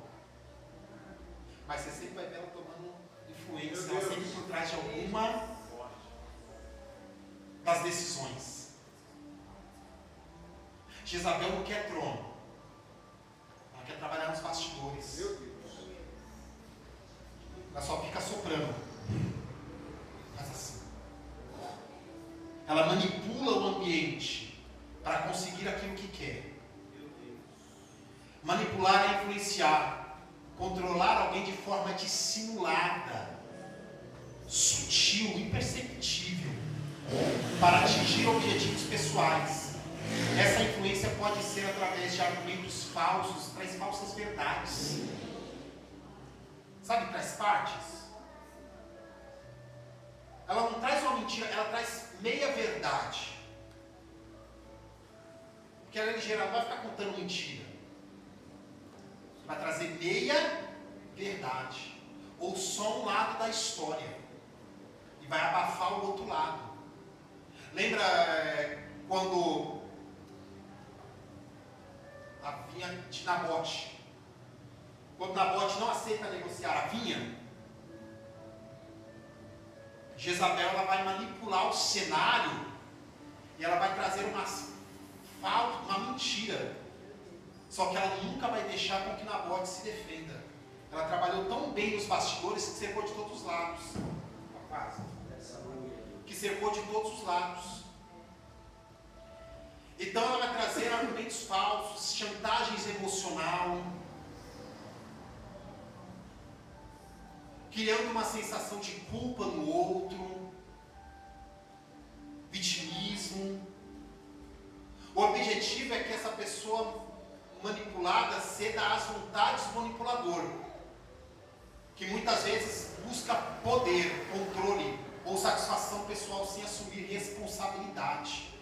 Mas você sempre vai ver ela tomando influência, ela sempre por trás de alguma das decisões. Jezabel não quer trono. Ela quer trabalhar nos bastidores. Ela só fica soprando. Mas assim. Ela manipula o ambiente para conseguir aquilo que quer. Manipular é influenciar. Controlar alguém de forma dissimulada, sutil, imperceptível, para atingir objetivos pessoais. Essa influência pode ser através de argumentos falsos, traz falsas verdades. Sabe, traz partes. Ela não traz uma mentira, ela traz meia verdade. Porque ela, em geral, não vai ficar contando mentira. Vai trazer meia verdade, ou só um lado da história, e vai abafar o outro lado. Lembra quando a vinha de Nabote, quando Nabote não aceita negociar a vinha, Jezabel ela vai manipular o cenário e ela vai trazer uma mentira. Só que ela nunca vai deixar com que Nabote se defenda. Ela trabalhou tão bem nos bastidores que cercou de todos os lados. Que cercou de todos os lados. Então ela vai trazer argumentos falsos, chantagens emocional, criando uma sensação de culpa no outro, vitimismo. O objetivo é que essa pessoa manipulada ceda às vontades do manipulador, que muitas vezes busca poder, controle ou satisfação pessoal sem assumir responsabilidade.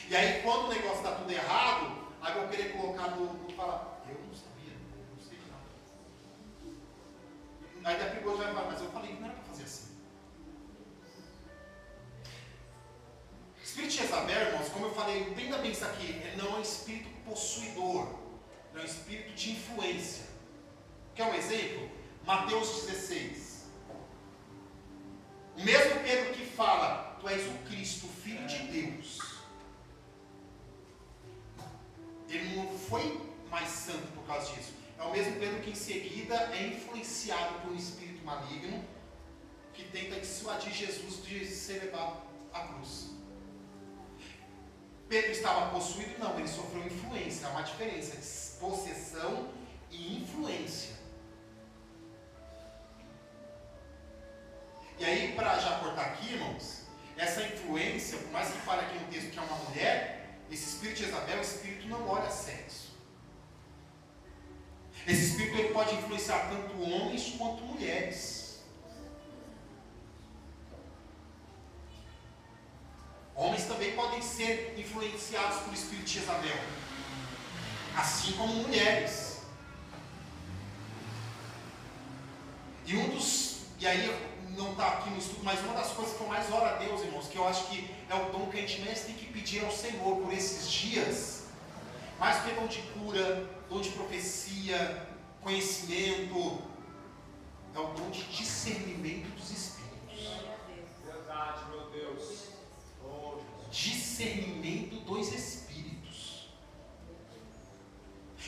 E aí quando o negócio está tudo errado, aí vão querer colocar no falar, eu não sabia, não sei de nada. Aí da perigoso vai falar, mas eu falei que não era para fazer assim. O espírito de Jezabel, irmãos, como eu falei, entenda bem isso aqui, ele não é um espírito possuidor, ele é um espírito de influência. Quer um exemplo? Mateus 16. O mesmo Pedro que fala, tu és o Cristo, o Filho de Deus. Ele não foi mais santo por causa disso. É o mesmo Pedro que em seguida é influenciado por um espírito maligno, que tenta dissuadir Jesus de ser levado à cruz. Pedro estava possuído? Não, ele sofreu influência. Há uma diferença de possessão e influência. E aí, para já cortar aqui, irmãos, essa influência, por mais que fale aqui no texto que é uma mulher, esse espírito de Jezabel, o espírito não olha sexo. Esse espírito ele pode influenciar tanto homens quanto mulheres. Homens também podem ser influenciados por espírito de Jezabel, assim como mulheres. E aí não está aqui no estudo, mas uma das coisas que eu mais oro a Deus, irmãos, que eu acho que é o dom que a gente mais tem que pedir ao Senhor por esses dias, mais do que dom de cura, dom de profecia, conhecimento, é o dom de discernimento dos espíritos. Verdade, meu Deus. Discernimento dos espíritos.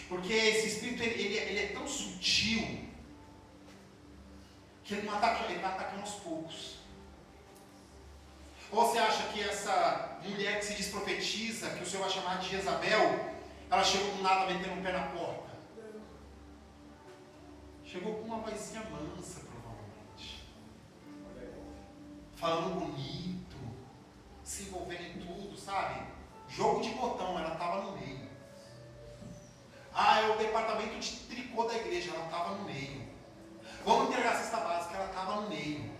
Porque esse espírito ele é tão sutil que ele vai atacando aos poucos. Ou você acha que essa mulher que se diz profetiza, que o Senhor vai chamar de Jezabel, ela chegou do nada metendo um pé na porta? Chegou com uma vozinha mansa, provavelmente. Falando bonito, se envolvendo em tudo, sabe? Jogo de botão, ela estava no meio. É o departamento de tricô da igreja, ela estava no meio. Vamos entregar a cesta básica, ela estava no meio.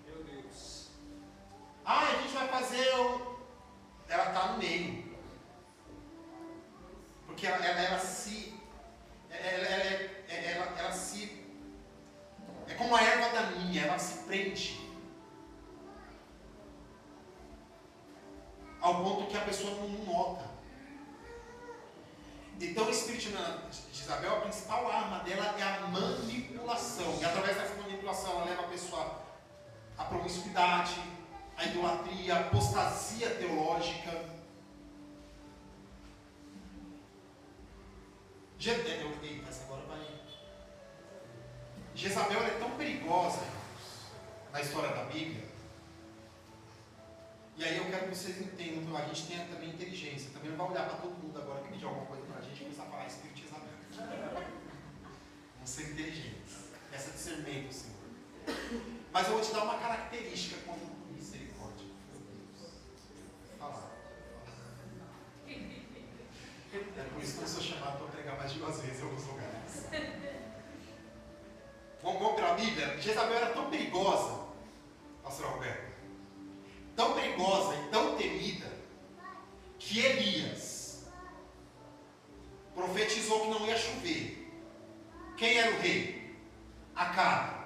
Meu Deus. A gente vai fazer ela está no meio. Porque ela se é como a erva daninha, ela se prende ao ponto que a pessoa não nota. Então o espírito de Jezabel, a principal arma dela é a manipulação. E através dessa manipulação ela leva a pessoa à promiscuidade, à idolatria, à apostasia teológica. Essa agora vai. Jezabel é tão perigosa, irmãos, na história da Bíblia. E aí eu quero que vocês entendam, a gente tenha também inteligência. Também não vai olhar para todo mundo agora que pedir alguma coisa para a gente e começar a falar espírito de Jezabel. Vamos ser inteligentes. Peça discernimento, Senhor. Mas eu vou te dar uma característica como misericórdia. Falar. É por isso que eu sou chamado para pregar mais de 2 vezes em alguns lugares. Vamos para a Bíblia? Jezabel era tão perigosa, pastor Alberto, tão perigosa e tão temida, que Elias profetizou que não ia chover. Quem era o rei? Acabe.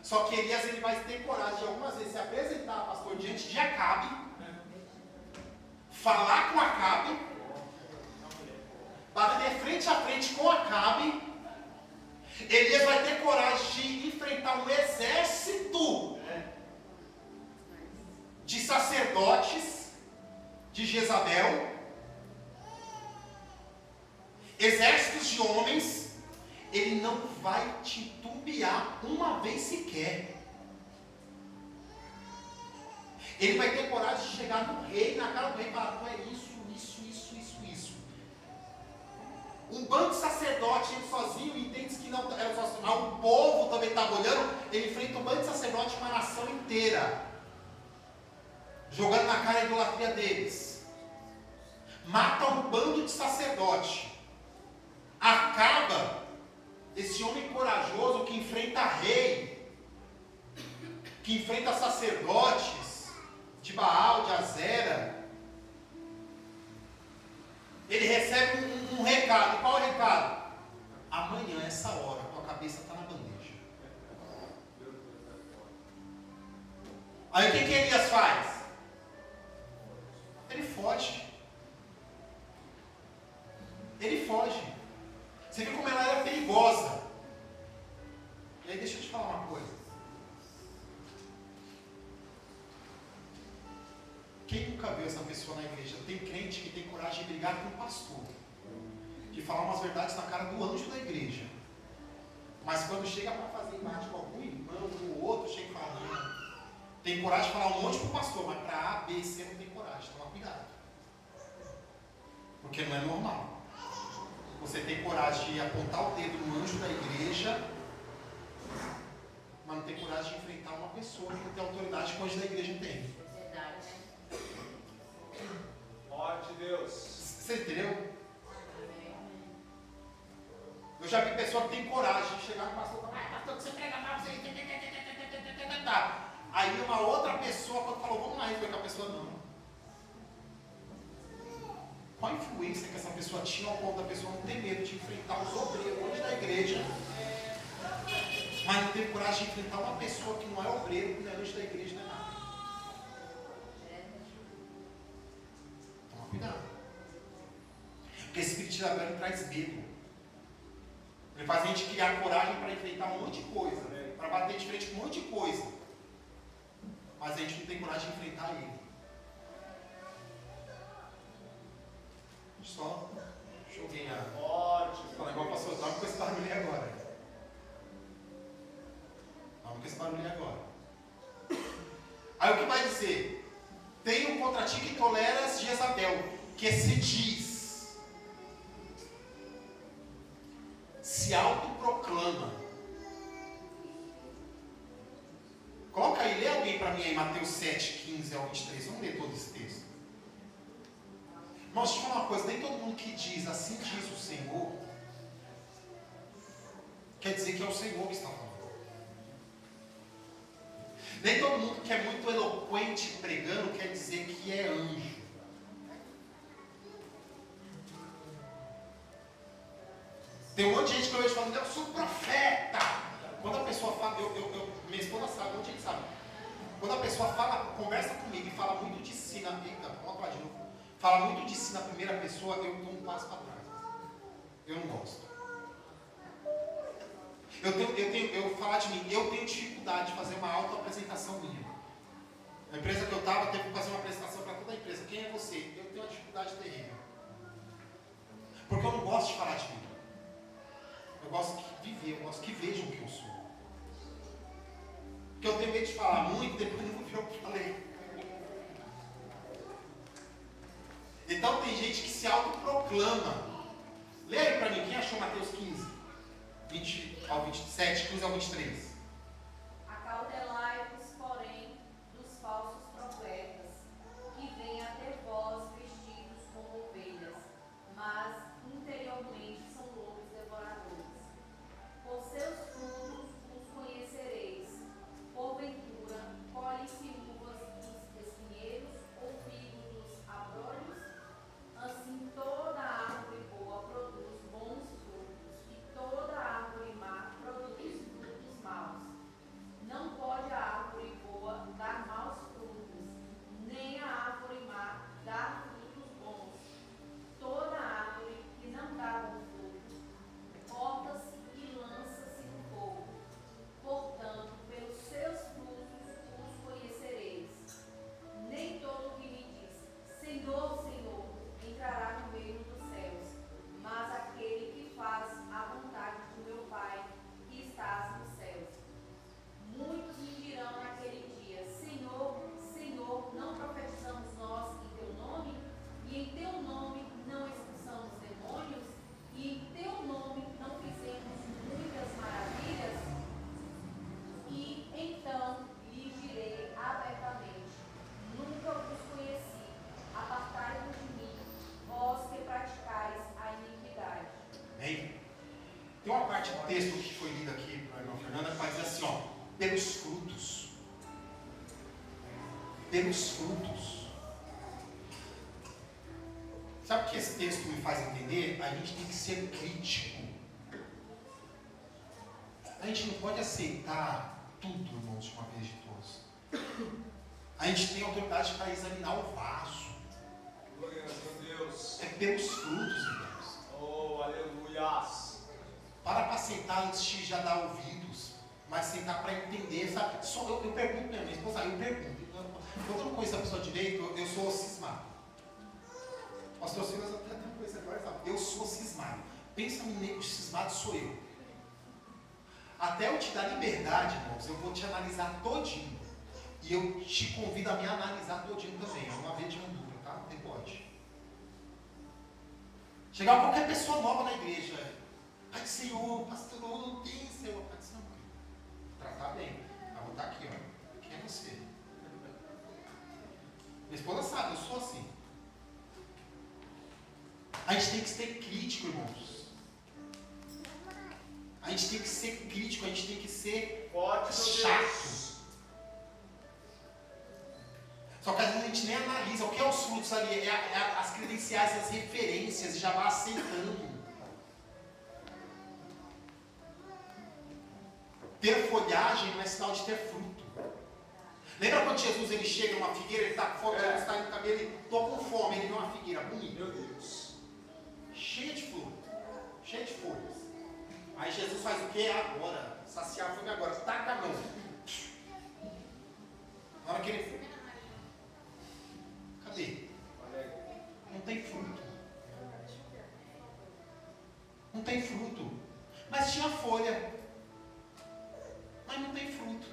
Só que Elias ele vai ter coragem de algumas vezes se apresentar, pastor, diante de Acabe, falar com Acabe, bater frente a frente com Acabe. Elias vai ter coragem de enfrentar um exército de sacerdotes de Jezabel, exércitos de homens. Ele não vai titubear uma vez sequer. Ele vai ter coragem de chegar no rei, na cara do rei, e falar: não é isso. Um bando de sacerdote, ele sozinho, e entende que não era sozinho, mas o povo também estava olhando. Ele enfrenta um bando de sacerdote, uma nação inteira, jogando na cara a idolatria deles. Mata um bando de sacerdote. Acaba esse homem corajoso que enfrenta rei, que enfrenta sacerdotes de Baal, de Azera. Ele recebe um recado. Qual é o recado? Amanhã, essa hora, tua cabeça está na bandeja. Aí o que Elias faz? Ele foge. Ele foge. Você viu como ela era perigosa. E aí deixa eu te falar uma coisa. Quem nunca viu essa pessoa na igreja? Tem crente que tem coragem de brigar com o pastor, de falar umas verdades na cara do anjo da igreja, mas quando chega para fazer embate com algum irmão ou outro, Tem coragem de falar um monte para o pastor, mas para A, B, C não tem coragem. Toma cuidado. Porque não é normal. Você tem coragem de apontar o dedo no anjo da igreja, mas não tem coragem de enfrentar uma pessoa que não tem autoridade que o anjo da igreja tem. Verdade. Morte de Deus. Você entendeu? Eu já vi pessoa que tem coragem de chegar no pastor e falar, pastor, que você prega mal, você... Aí uma outra pessoa, quando falou, vamos lá resolver com a pessoa, não. Qual a influência que essa pessoa tinha ao ponto da pessoa não ter medo de enfrentar os obreiros da igreja, mas não ter coragem de enfrentar uma pessoa que não é obreiro, que não é anjo da igreja, não é nada. Toma cuidado. Porque esse espírito de Isabel traz medo. Ele faz a gente criar coragem para enfrentar um monte de coisa, para bater de frente com um monte de coisa. Mas a gente não tem coragem de enfrentar ele. Só joguei a Morte. Fala igual o pastor, dorme com esse barulho aí agora. Dorme com esse barulho aí agora. Aí o que vai dizer? Tenho contra ti que toleras Jezabel, que se diz, se autoproclama. Coloca aí, lê alguém para mim aí, Mateus 7, 15 ao 23. Vamos ler todo esse texto. Mas deixa eu te falar uma coisa, nem todo mundo que diz, assim diz o Senhor, quer dizer que é o Senhor que está falando. Nem todo mundo que é muito eloquente pregando quer dizer que é anjo. Tem um monte de gente que eu vejo falando, eu sou profeta. Quando a pessoa fala, minha esposa sabe, um monte de gente sabe. Quando a pessoa fala, conversa comigo e fala muito de si na vida, vamos lá de novo. Fala muito de si na primeira pessoa, eu dou um passo para trás. Eu não gosto. Eu falar de mim, eu tenho dificuldade de fazer uma auto-apresentação minha. A empresa que eu estava teve que fazer uma apresentação para toda a empresa. Quem é você? Eu tenho uma dificuldade terrível. Porque eu não gosto de falar de mim. Eu gosto de viver, eu gosto que vejam o que eu sou. Porque eu tenho medo de falar muito, depois não ver o que eu falei. Então tem gente que se autoproclama. Lê aí para mim, quem achou Mateus 15? 20 ao 27, 15 ao 23. Acautelai-vos, porém, dos falsos profetas, que vêm até vós vestidos como ovelhas, mas interiormente são lobos devoradores. Por seus frutos os conhecereis. Porventura, colhe-se uvas dos espinheiros ou figos dos abrolhos? Assim toda árvore boa produz bons frutos, e toda árvore má produz frutos maus. Não pode a árvore boa dar maus frutos, nem a árvore má dar frutos bons. Toda árvore que não dá bom fruto, corta-se e lança-se no fogo. Portanto, pelos seus frutos os conhecereis. Nem todo que me diz, Senhor, Senhor, entrará no reino dos céus, mas aquele que faz a vontade do meu Pai que estás nos céus. Muitos me dirão naquele dia, Senhor, Senhor, não profetizamos nós em teu nome? E em teu nome não expulsamos demônios? E em teu nome não fizemos muitas maravilhas? E então lhe direi abertamente, nunca vos conheci, apartai-vos de mim, vós que praticais a iniquidade. Bem, tem uma parte do texto que foi lida aqui para a irmã Fernanda que vai dizer assim, ó, pelos frutos. Pelos frutos. Sabe o que esse texto me faz entender? A gente tem que ser crítico. A gente não pode aceitar tudo, irmãos, de uma vez de todas. A gente tem autoridade para examinar o vaso. Glória a Deus. É pelos frutos, irmãos. Oh, aleluias. Para aceitar antes de já dar ouvidos, mas sentar para entender, sabe? Só eu pergunto para minha esposa, eu pergunto. Quando eu não conheço a pessoa direito, eu sou cismado. Pastor Silas até tem uma coisa agora, sabe? Eu sou cismado. Pensa no nego cismado, sou eu. Até eu te dar liberdade, irmãos, eu vou te analisar todinho. E eu te convido a me analisar todinho também. É uma vez de mão dupla, tá? Não tem pode. Chegar qualquer pessoa nova na igreja. Ai, Senhor, pastor, não tem, Senhor. Ai, Senhor, tratar bem. Eu vou estar aqui, ó. Quem é você? Minha esposa sabe, eu sou assim. A gente tem que ser crítico, irmãos. A gente tem que ser crítico, a gente tem que ser chato. Só que às vezes a gente nem analisa o que é os frutos ali, é as credenciais, as referências, e já vai aceitando. Ter folhagem não é sinal de ter fruto. Lembra quando Jesus ele chega numa figueira, ele está com fome, ele está no cabelo, ele estou com fome, ele vê uma figueira bonita, meu Deus, cheia de flor, cheia de folhas. Aí Jesus faz o que? Agora, saciar a fome agora, taca a mão. Na hora que ele... Cadê? Não tem fruto. Não tem fruto. Mas tinha folha. Mas não tem fruto.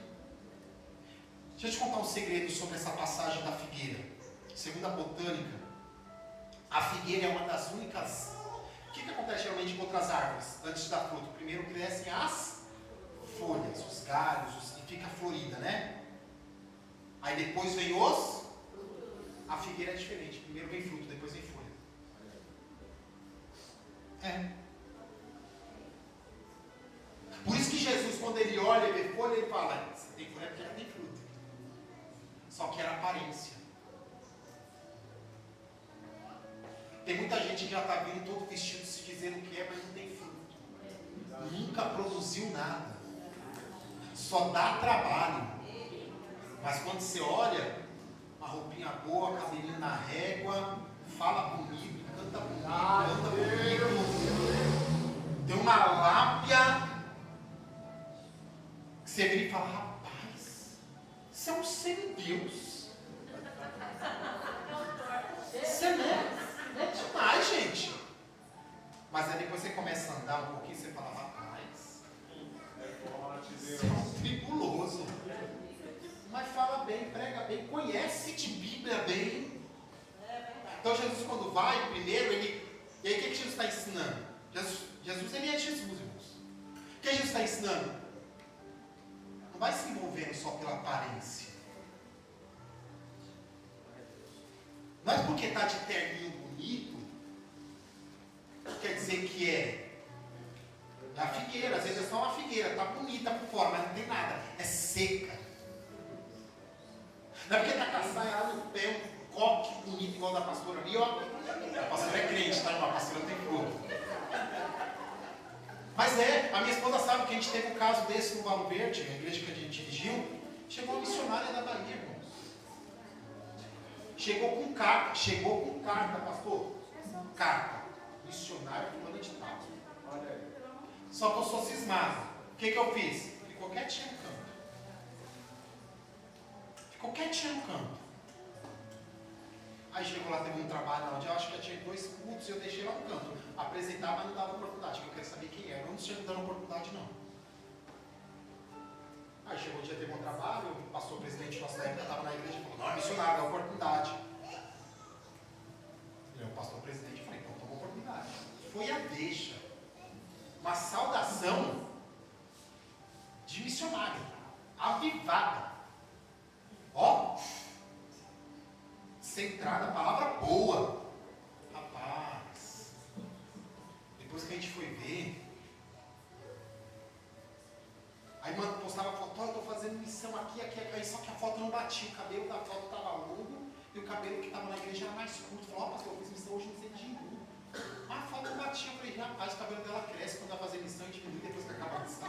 Deixa eu te contar um segredo sobre essa passagem da figueira. Segundo a botânica, a figueira é uma das únicas... O que acontece geralmente com outras árvores antes de dar fruto? Primeiro crescem as folhas, os galhos, e fica florida, né? Aí depois vem os... A figueira é diferente. Primeiro vem fruto, depois vem folha. É. Por isso que Jesus, quando ele olha e vê folha, ele fala, se tem folha é porque já tem fruto. Só que era aparência. Tem muita gente que já está vindo todo vestido se dizendo que é, mas não tem fruto. Nunca produziu nada. Só dá trabalho. Mas quando você olha, uma roupinha boa, cabelinho na régua, fala bonito, canta bonito, tem uma lábia que você vira e fala, rapaz, você é um semideus. Você não é demais, gente. Mas aí depois você começa a andar um pouquinho e você fala, rapaz, você é um tribuloso. Mas fala bem, prega bem, conhece de Bíblia bem. Então Jesus quando vai, primeiro, ele... E aí o que Jesus está ensinando? Jesus ele é Jesus, irmãos. O que Jesus está ensinando? Não vai se envolvendo só pela aparência. Não é porque está de terninho bonito, quer dizer que é a figueira. Às vezes é só uma figueira, está bonita por fora, mas não tem nada, é seca. Não é porque está com a saia lá no pé, um coque bonito igual da pastora ali, ó. A pastora é crente, tá? A pastora tem flor. Mas a minha esposa sabe que a gente teve um caso desse no Valo Verde, a igreja que a gente dirigiu. Chegou uma missionária da Bahia, irmãos. Chegou com carta, pastor. Carta. Missionária fulana de tal. Olha aí. Só que eu sou cismado. O que eu fiz? Ficou quietinho no canto. Ficou quietinho no canto. Aí chegou lá, teve um trabalho onde eu acho que já tinha 2 cultos e eu deixei lá no canto. Apresentar, mas não dava oportunidade, porque eu quero saber quem era. Eu não tinha me dando oportunidade, não. Aí chegou o dia, teve um trabalho, o pastor presidente nosso da época estava na igreja e falou, não é missionário, dá oportunidade. E o pastor presidente falou, então toma oportunidade. Foi a deixa. Uma saudação de missionário. Avivada. Ó. Centrada, palavra boa. Rapaz. Depois que a gente foi ver. Aí postava foto, eu estou fazendo missão aqui, aí só que a foto não batia, o cabelo da foto estava longo e o cabelo que estava na igreja era mais curto. Falou, pastor, eu fiz missão hoje no centro de nenhum. Mas a foto não batia, eu falei, rapaz, o cabelo dela cresce quando vai fazer missão e diminui depois que acaba a missão.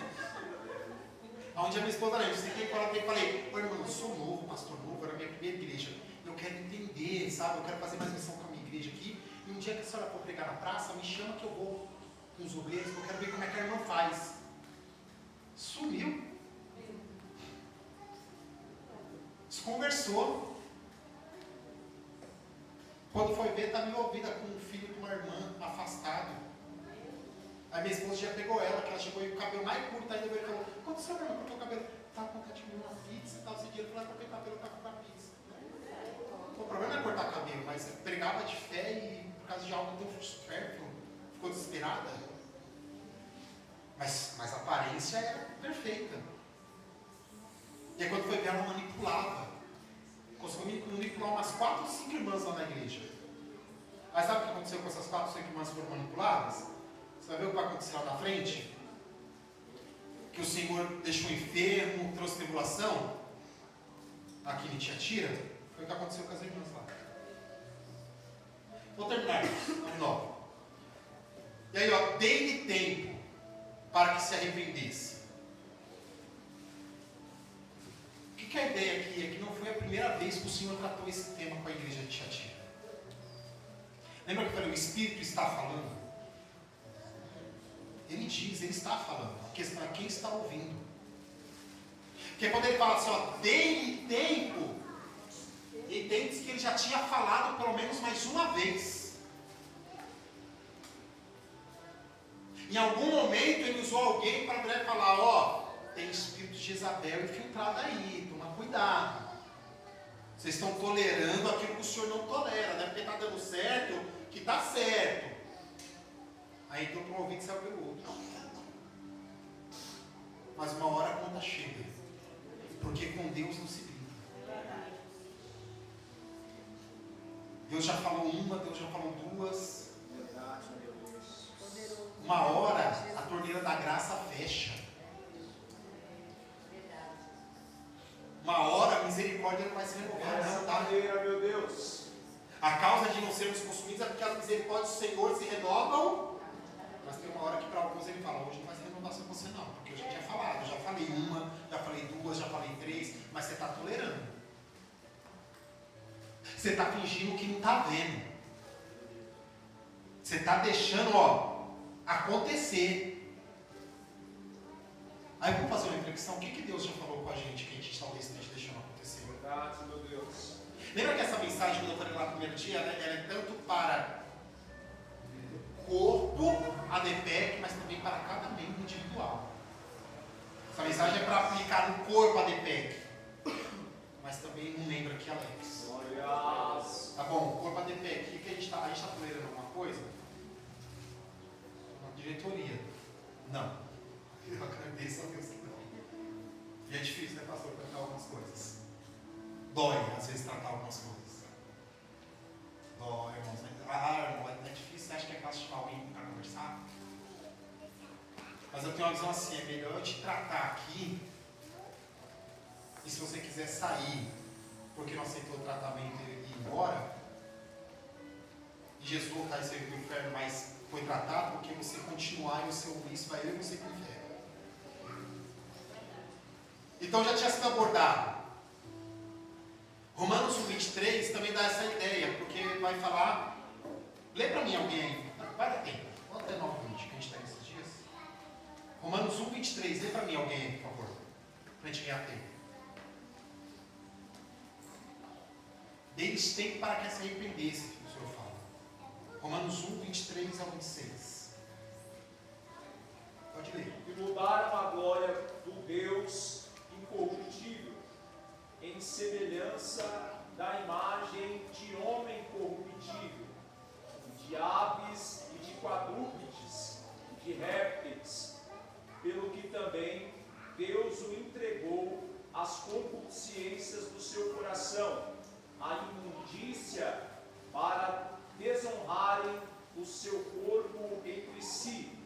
Onde a minha esposa lembra, eu sentei com ela e falei, ô irmão, eu sou novo, pastor novo, era a minha primeira igreja. Eu quero entender, sabe, eu quero fazer mais missão com a minha igreja aqui. E um dia que a senhora for pregar na praça, me chama que eu vou com os obreiros, que eu quero ver como é que a irmã faz. Sumiu. Desconversou. Quando foi ver, está envolvida com um filho de uma irmã afastado. Aí minha esposa já pegou ela, que ela chegou e o cabelo mais curto ainda, ele falou, aconteceu, irmão, porque o cabelo estava com vontade de comer uma pizza e tal, esse dia. vai cortar cabelo, tá com pizza. O problema não é cortar cabelo, mas pregava de fé e por causa de algo tão supérfluo, ficou desesperada. Mas a aparência era perfeita. E aí quando foi ver, ela manipulava. Conseguiu manipular umas 4 ou 5 irmãs lá na igreja. Mas sabe o que aconteceu com essas 4 ou 5 irmãs que foram manipuladas? Você vai ver o que vai acontecer lá na frente? Que o Senhor deixou enfermo, trouxe tribulação. Aqui em Tiatira. Foi o que aconteceu com as irmãs lá. Vou terminar isso. Vamos lá. E aí, ó, dei-lhe tempo para que se arrependesse. O que é a ideia aqui? É que não foi a primeira vez que o Senhor tratou esse tema com a igreja de Tiatira. Lembra que eu falei, o Espírito está falando? Ele diz, ele está falando. A questão é quem está ouvindo. Porque quando ele fala assim, ó, dei-lhe tempo, entende-se que ele já tinha falado pelo menos mais uma vez. Em algum momento ele usou alguém para falar, ó, tem espírito de Jezabel infiltrado aí, toma cuidado. Vocês estão tolerando aquilo que o Senhor não tolera, não é porque está dando certo que está certo. Aí entrou para um ouvido e saiu pelo outro. Mas uma hora a conta chega. Porque com Deus não se brinca. Deus já falou uma, Deus já falou duas. Uma hora a torneira da graça fecha. Uma hora a misericórdia não vai ser renovada. Maneira, meu Deus. A causa de não sermos consumidos é porque as misericórdias do Senhor se renovam. Mas tem uma hora que para alguns ele fala, hoje não vai ser renovação com você não. Porque eu já tinha falado, eu já falei uma, já falei duas, já falei 3, mas você está tolerando. Você está fingindo que não está vendo. Você está deixando, ó, acontecer. Aí vamos fazer uma reflexão. O que Deus já falou com a gente que a gente talvez esteja deixando acontecer? Verdade, meu Deus. Lembra que essa mensagem que eu falei lá no primeiro dia, ela é tanto para o corpo, a DPEC, mas também para cada membro individual. Essa mensagem é para aplicar no corpo a DPEC, mas também no membro aqui, Alex. Glórias. Tá bom, o corpo a DPEC, o que a gente está tolerando alguma coisa? Uma diretoria. Não. Eu agradeço a Deus que não. E é difícil, né, pastor, tratar algumas coisas. Dói, às vezes, tratar algumas coisas. Dói, irmãos. Irmão, é difícil, você acha que é fácil chamar alguém para conversar? Mas eu tenho uma visão assim, é melhor eu te tratar aqui, e se você quiser sair, porque não aceitou o tratamento e ir embora, e Jesus voltar a ser do inferno, mas foi tratado, porque você continuar e o seu vício vai eu e você para o inferno. Então já tinha sido abordado. Romanos 1,23 também dá essa ideia, porque vai falar. Lê para mim alguém aí, vai dar tempo. Vamos até 9,20 que a gente está nesses dias. Romanos 1,23, lê para mim alguém aí, por favor, para a gente ganhar tempo. Deles tempo para que se arrependesse, que o Senhor fala. Romanos 1,23 ao 26. Pode ler. E mudaram a glória do Deus incorruptível, em semelhança da imagem de homem corruptível, de aves e de quadrúpedes, de répteis, pelo que também Deus o entregou às concupiscências do seu coração, à imundícia, para desonrarem o seu corpo entre si,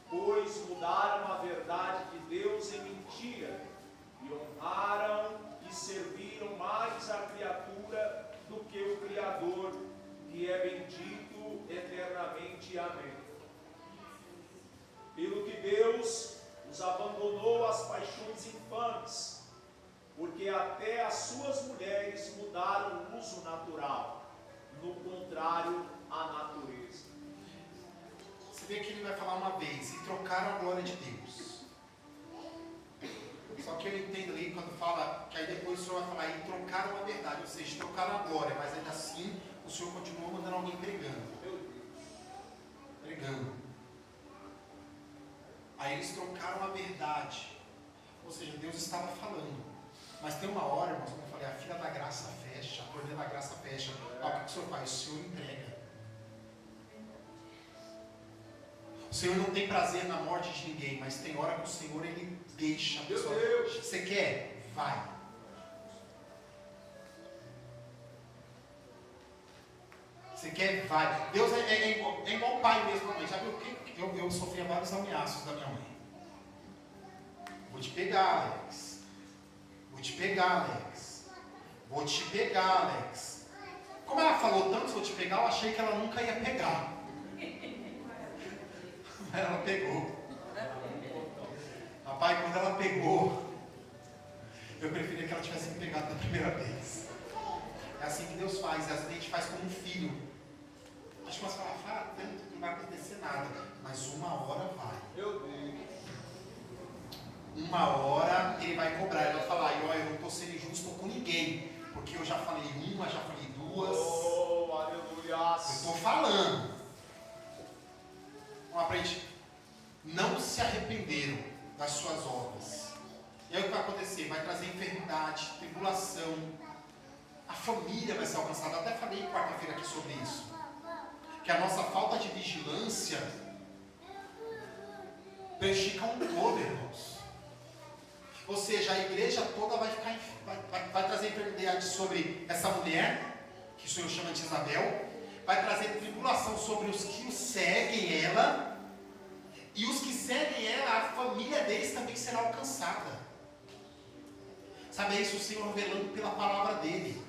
pois mudaram a verdade de Deus em mentira, e honraram e serviram mais a criatura do que o Criador, que é bendito eternamente. Amém. Pelo que Deus os abandonou às paixões infames, porque até as suas mulheres mudaram o uso natural, no contrário à natureza. Você vê que ele vai falar uma vez, e trocaram a glória de Deus. Só que eu entendo ali quando fala, que aí depois o Senhor vai falar, e trocaram a verdade, ou seja, trocaram a glória, mas ainda assim o Senhor continua mandando alguém pregando. Pregando. Aí eles trocaram a verdade. Ou seja, Deus estava falando, Mas tem uma hora, irmãos, como eu falei, a fila da graça fecha, a torneira da graça fecha. O que o Senhor faz? O Senhor entrega. O Senhor não tem prazer na morte de ninguém, mas tem hora que o Senhor, Ele deixa a pessoa. Você quer? Vai. Você quer? Vai. Deus é igual pai mesmo, mãe. Já viu o que? Eu sofria vários ameaços da minha mãe. Vou te pegar, Alex. Vou te pegar, Alex. Vou te pegar, Alex. Como ela falou tanto, vou te pegar, eu achei que ela nunca ia pegar. Mas ela pegou. Rapaz, quando ela pegou, eu preferia que ela tivesse me pegado da primeira vez. É assim que Deus faz. Às vezes a gente faz como um filho. Acho que você fala, não vai acontecer nada. Mas uma hora vai. Meu Deus. Uma hora Ele vai cobrar. Ele vai falar, eu não estou sendo injusto com ninguém. Porque eu já falei uma, já falei duas. Oh, aleluia. Eu estou falando. Vamos aprender. Não se arrependeram das suas obras. E aí o que vai acontecer? Vai trazer enfermidade, tribulação. A família vai ser alcançada. Eu até falei quarta-feira aqui sobre isso. Que a nossa falta de vigilância prejudica um todo, irmãos. Ou seja, a igreja toda vai trazer enfermidade sobre essa mulher, que o Senhor chama de Isabel. Vai trazer tribulação sobre os que seguem ela. E os que seguem ela, a família deles também será alcançada. Sabe, é isso o Senhor revelando pela palavra dele.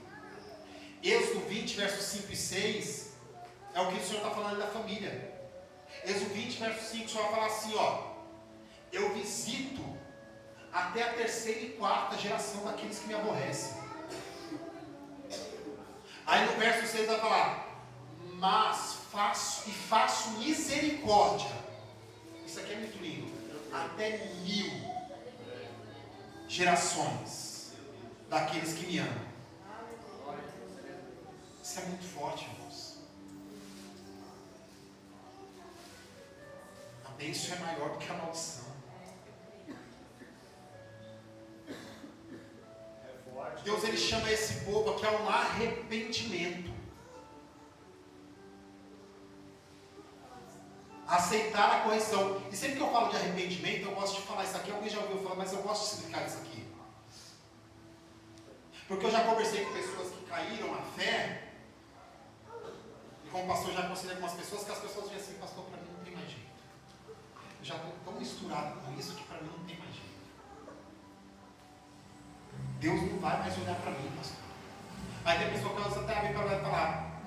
Êxodo 20, versos 5 e 6, é o que o Senhor está falando da família. Êxodo 20, verso 5, o Senhor vai falar assim, eu visito até a terceira e quarta geração daqueles que me aborrecem. Aí no verso 6 vai falar, mas faço misericórdia. Isso aqui é muito lindo. Até 1000 gerações daqueles que me amam. Isso é muito forte, irmãos. A bênção é maior do que a maldição. Deus, Ele chama esse povo aqui a um arrependimento. Aceitar a correção. E sempre que eu falo de arrependimento, eu gosto de falar isso aqui. Alguém já ouviu falar, mas eu gosto de explicar isso aqui. Porque eu já conversei com pessoas que caíram na fé. E como pastor, já aconselhei algumas pessoas que as pessoas dizem assim, pastor, para mim não tem mais jeito. Eu já estou tão misturado com isso que para mim não tem mais jeito. Deus não vai mais olhar para mim, pastor. Aí tem pessoa que até vem para falar,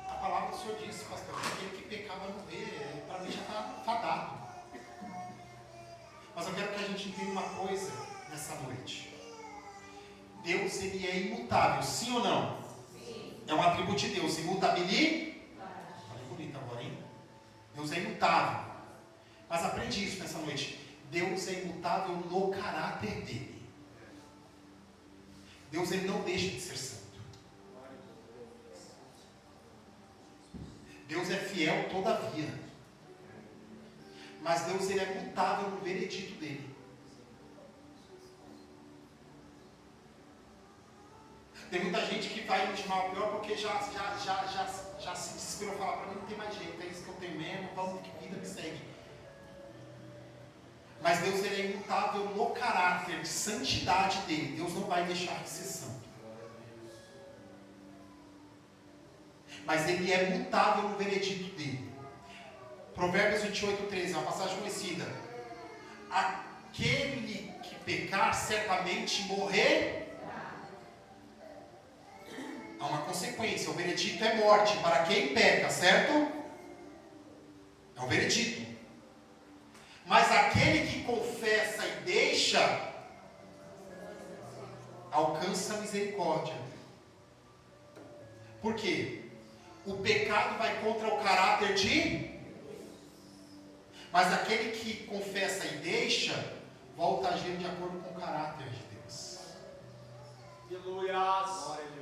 a palavra do Senhor disse, pastor, aquele que pecava não vê, para mim já está fadado. Mas eu quero que a gente entenda uma coisa nessa noite. Deus, Ele é imutável, sim ou não? Sim. É um atributo de Deus, imutabilidade. Falei bonito agora, hein? Deus é imutável. Mas aprende isso nessa noite. Deus é imutável no caráter dele. Deus, Ele não deixa de ser santo. Deus é fiel todavia. Mas Deus, Ele é mutável no veredito dele. Tem muita gente que vai de mal pior porque já se desesperou, falar para mim não tem mais jeito, é isso que eu tenho mesmo, vamos que vida me segue. Mas Deus, Ele é imutável no caráter de santidade dele. Deus não vai deixar de ser santo. Mas Ele é mutável no veredito dele. Provérbios 28:13, é uma passagem conhecida. Aquele que pecar certamente morrer. Há uma consequência, o veredito é morte para quem peca, certo? É um veredito. Mas aquele que confessa e deixa, alcança a misericórdia. Por quê? O pecado vai contra o caráter de... Mas aquele que confessa e deixa, volta a agir de acordo com o caráter de Deus. Aleluia.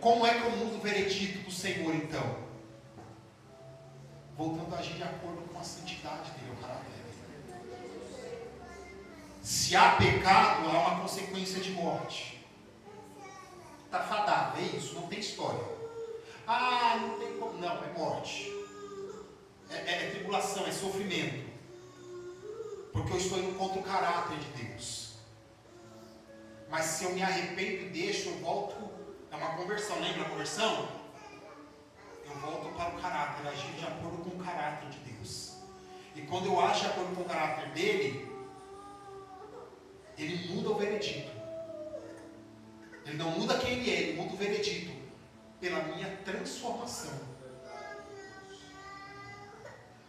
Como é que eu mudo o veredito do Senhor, então? Voltando a agir de acordo com a santidade dele, o caráter dele. Se há pecado, há uma consequência de morte. Não, é morte. É tribulação, é sofrimento. Porque eu estou indo contra o caráter de Deus. Mas se eu me arrependo e deixo, eu volto. É uma conversão, lembra a conversão? Eu volto para o caráter, agir de acordo com o caráter de Deus. E quando eu agir de acordo com o caráter dele, ele muda o veredito. Ele não muda quem ele é, ele muda o veredito pela minha transformação.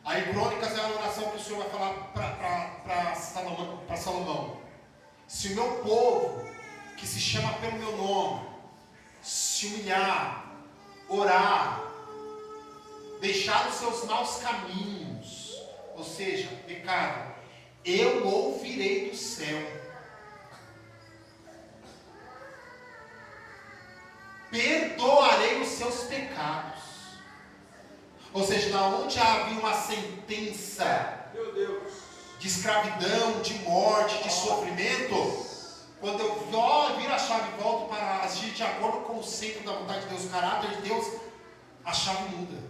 Aí Crônicas é a oração que o Senhor vai falar para Salomão. Se o meu povo, que se chama pelo meu nome, se humilhar, orar, deixar os seus maus caminhos, ou seja, pecado, eu ouvirei do céu, perdoarei os seus pecados. Ou seja, na onde havia uma sentença de escravidão, de morte, de sofrimento, quando eu viro a chave e volto para agir de acordo com o centro da vontade de Deus, o caráter de Deus, a chave muda.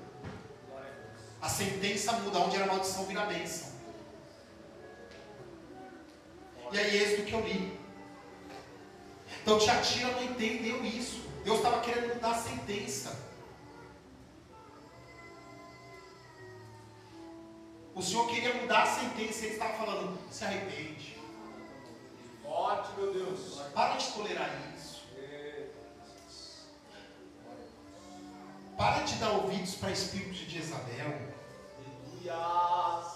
A sentença muda, onde era maldição vira bênção. E aí Êxodo que eu li. Então Tiatira não entendeu isso. Deus estava querendo mudar a sentença. O Senhor queria mudar a sentença. Ele estava falando, se arrepende. Forte, meu Deus. Para de tolerar isso. Para de dar ouvidos para espíritos de Jezabel. Aleluia.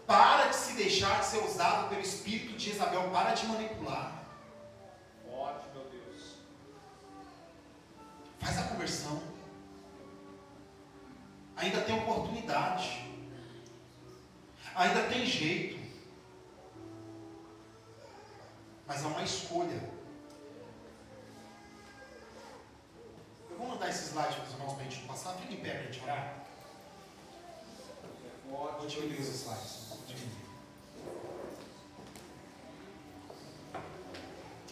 Para de se deixar de ser usado pelo espírito de Jezabel. Para de manipular. Forte, meu Deus. Faz a conversão. Ainda tem oportunidade. Ainda tem jeito. Mas é uma escolha. Eu vou mandar esse slide para os irmãos para a gente passar. Fica em pé para a gente orar. Vou diminuir os slides.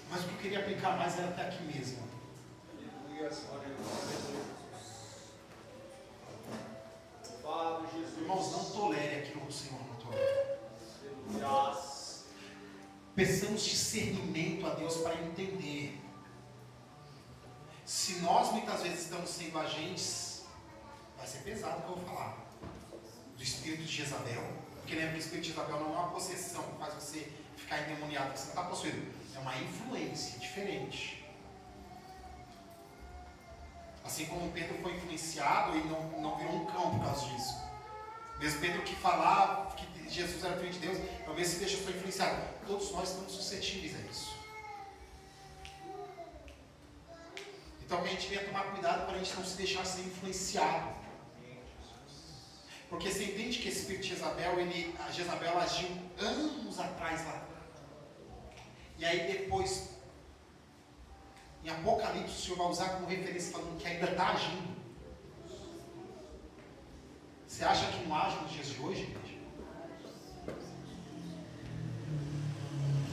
Mas o que eu queria aplicar mais era até aqui mesmo. Irmãos, não tolere aquilo que o Senhor não tolera. Peçamos discernimento a Deus para entender. Se nós muitas vezes estamos sendo agentes, vai ser pesado o que eu vou falar, do espírito de Jezabel. Porque lembra que o espírito de Jezabel não é uma possessão que faz você ficar endemoniado, você não está possuído. É uma influência diferente. Assim como Pedro foi influenciado e não virou um cão por causa disso. Mesmo Pedro que falava que Jesus era filho de Deus, talvez se deixa ser influenciado. Todos nós estamos suscetíveis a isso. Então que a gente venha tomar cuidado para a gente não se deixar ser influenciado. Porque você entende que esse espírito de Jezabel, a Jezabel agiu anos atrás lá. E aí depois, em Apocalipse, o Senhor vai usar como referência falando que ainda está agindo. Você acha que não age nos dias de hoje, gente?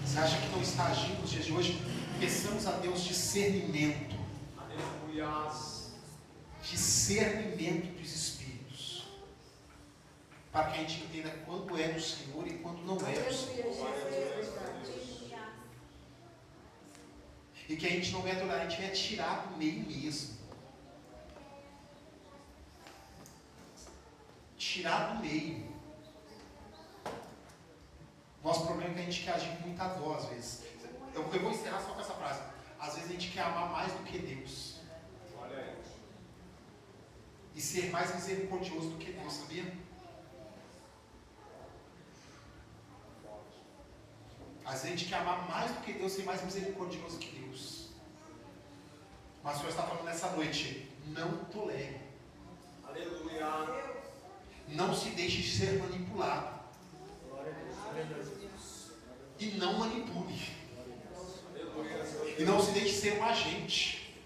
Você acha que não está agindo nos dias de hoje? Peçamos a Deus discernimento. Aleluia. Discernimento dos espíritos. Para que a gente entenda quando é do Senhor e quando não é do Senhor. E que a gente não vai adorar, a gente vai tirar do meio mesmo. Tirar do meio. Nosso problema é que a gente quer agir com muita dó às vezes. Eu vou encerrar só com essa frase. Às vezes a gente quer amar mais do que Deus. Olha aí. E ser mais misericordioso do que Deus, sabia? Às vezes a gente quer amar mais do que Deus, ser mais misericordioso que Deus. Mas o Senhor está falando nessa noite, não tolere. Aleluia. Não se deixe ser manipulado. E não manipule. E não se deixe ser um agente.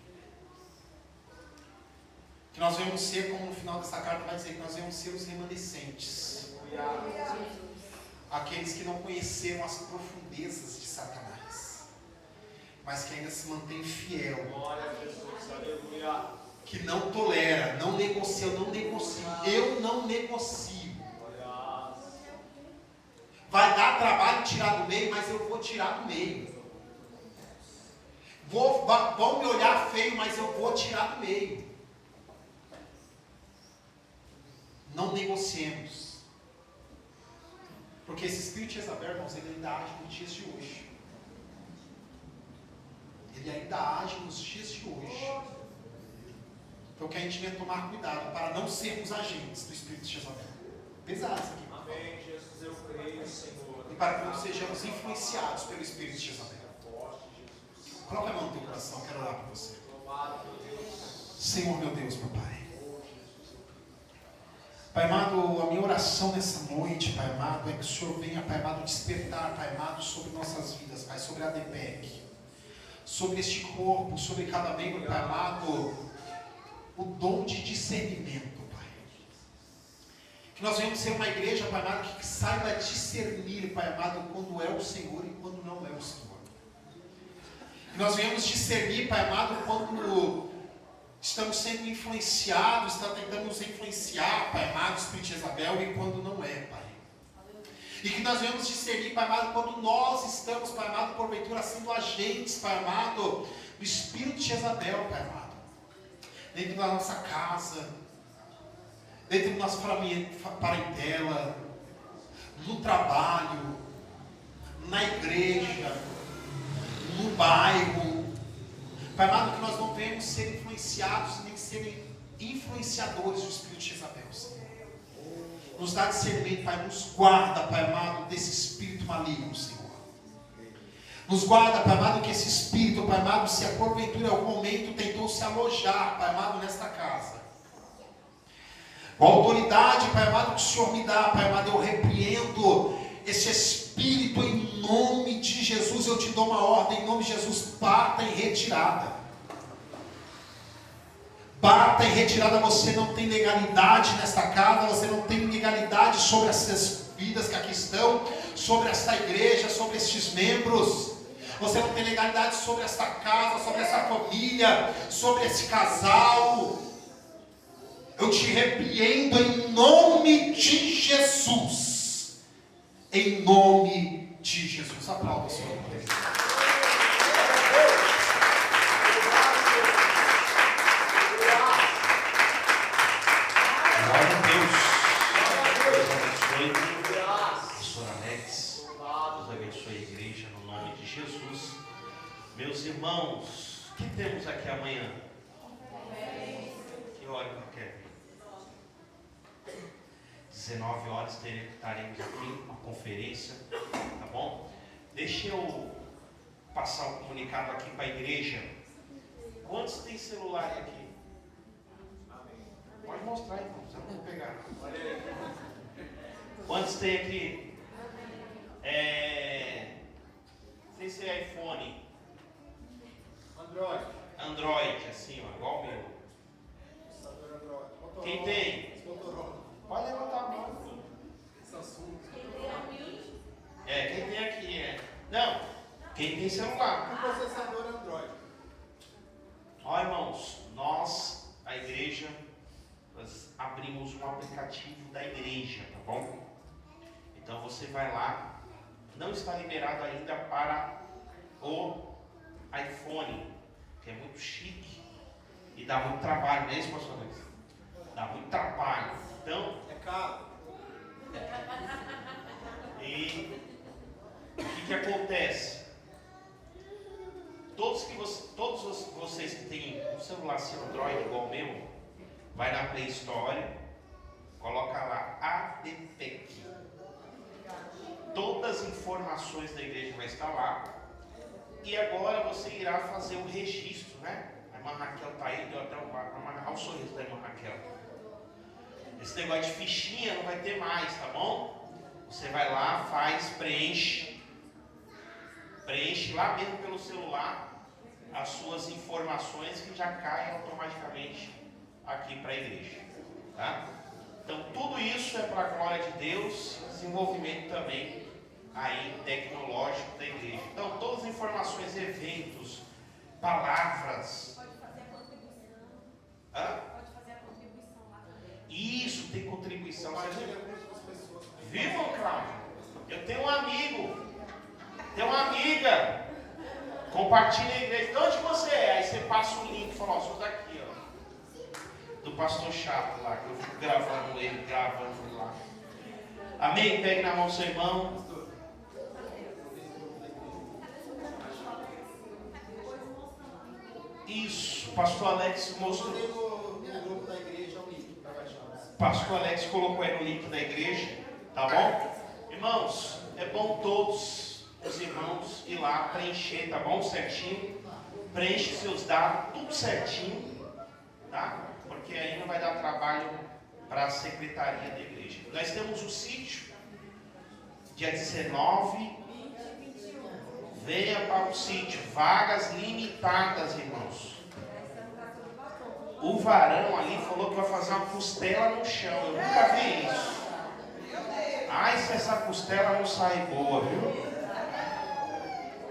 Que nós vamos ser, como no final dessa carta vai dizer, que nós vamos ser os remanescentes. Aqueles que não conheceram as profundezas de Satanás, mas que ainda se mantém fiel. Glória a Jesus. Aleluia. que não tolera, não negocia, eu não negocio. Vai dar trabalho tirar do meio, mas eu vou tirar do meio. Vão me olhar feio, mas eu vou tirar do meio. Não negociemos. Porque esse espírito de Jezabel, irmãos, ele ainda age nos dias de hoje. Ele ainda age nos dias de hoje. Então que a gente venha tomar cuidado para não sermos agentes do espírito de Jezabel. Pesado isso aqui. Amém, Jesus, eu creio, Senhor. E para que não sejamos influenciados pelo espírito de Jezabel. Coloca a mão no teu coração, quero orar por você. Senhor, meu Deus, meu Pai. Pai amado, a minha oração nessa noite, Pai amado, é que o Senhor venha, Pai amado, despertar, Pai amado, sobre nossas vidas, Pai, sobre a ADPEC, sobre este corpo, sobre cada membro, Pai amado, o dom de discernimento, Pai. Que nós venhamos ser uma igreja, Pai amado, que saiba discernir, Pai amado, quando é o Senhor e quando não é o Senhor. Que nós venhamos discernir, Pai amado, quando estamos sendo influenciados, está tentando nos influenciar, Pai amado, Espírito de Jezabel, e quando não é, Pai. E que nós venhamos discernir, Pai amado, quando nós estamos, Pai amado, porventura sendo agentes, Pai amado, do Espírito de Jezabel, Pai amado. Dentro da nossa casa, dentro da nossa parentela, no trabalho, na igreja, no bairro. Pai amado, que nós não venhamos ser influenciados, nem serem influenciadores do Espírito de Jezabel, Senhor. Nos dá discernimento, Pai, nos guarda, Pai amado, desse espírito maligno, Senhor. Nos guarda, Pai amado, que esse espírito, Pai amado, se a porventura em algum momento tentou se alojar, Pai amado, nesta casa. Com a autoridade, Pai amado, que o Senhor me dá, Pai amado, eu repreendo esse espírito em nome de Jesus. Eu te dou uma ordem, em nome de Jesus, parta em retirada. Parta em retirada. Você não tem legalidade nesta casa, você não tem legalidade sobre essas vidas que aqui estão, sobre esta igreja, sobre estes membros. Você não tem legalidade sobre esta casa, sobre essa família, sobre esse casal. Eu te repreendo em nome de Jesus. Em nome de Jesus. Aplauda o Senhor. Glória a Deus. Deus abençoe. Pastor Alex. Deus abençoe a igreja no nome de Jesus. Meus irmãos, o que temos aqui amanhã? Que hora que quer? 19 horas estaremos aqui, uma conferência, tá bom? Deixa eu passar um comunicado aqui para a igreja. Quantos tem celular aqui? Pode mostrar, irmão, você não vou pegar. Quantos tem aqui? Sem ser iPhone. Android, assim, ó, igual o meu. Quem tem? Pode levantar a mão. Quem tem aqui Não, quem tem celular. Processador Android. Ó, irmãos, nós, a igreja, nós abrimos um aplicativo da igreja, tá bom? Então você vai lá, não está liberado ainda para o iPhone, que é muito chique e dá muito trabalho, não é isso, pastor Alex? Dá muito trabalho. Então, É caro. E o que acontece? Todos vocês que têm um celular assim, Android igual o meu, vai na Play Store, coloca lá ADPEC. Todas as informações da igreja vai estar lá. E agora você irá fazer o registro, né? A irmã Raquel está aí, deu até o sorriso da irmã Raquel. Esse negócio de fichinha não vai ter mais, tá bom? Você vai lá, faz, preenche lá mesmo pelo celular as suas informações que já caem automaticamente aqui para a igreja, tá? Então tudo isso é para a glória de Deus, desenvolvimento também aí tecnológico da igreja. Então todas as informações, eventos, palavras. Pode fazer a contribuição. Hã? Viu, Cláudio? Eu tenho um amigo, tenho uma amiga. Compartilha a igreja. De onde você é? Aí você passa o link e fala, ó, sou daqui, ó. Do pastor chato lá, que eu fico gravando ele, gravando lá. Amém? Pegue na mão do seu irmão. Isso, pastor Alex mostrou. No grupo da igreja, o link para baixar. Pastor Alex colocou aí no link da igreja, tá bom? Irmãos, é bom todos os irmãos ir lá preencher, tá bom? Certinho. Preenche seus dados, tudo certinho, tá? Porque aí não vai dar trabalho para a secretaria da igreja. Nós temos o sítio, dia 19. Venha para o sítio, vagas limitadas, irmãos. O varão ali falou que vai fazer uma costela no chão. Eu nunca vi isso. Ai, se essa costela não sai boa, viu?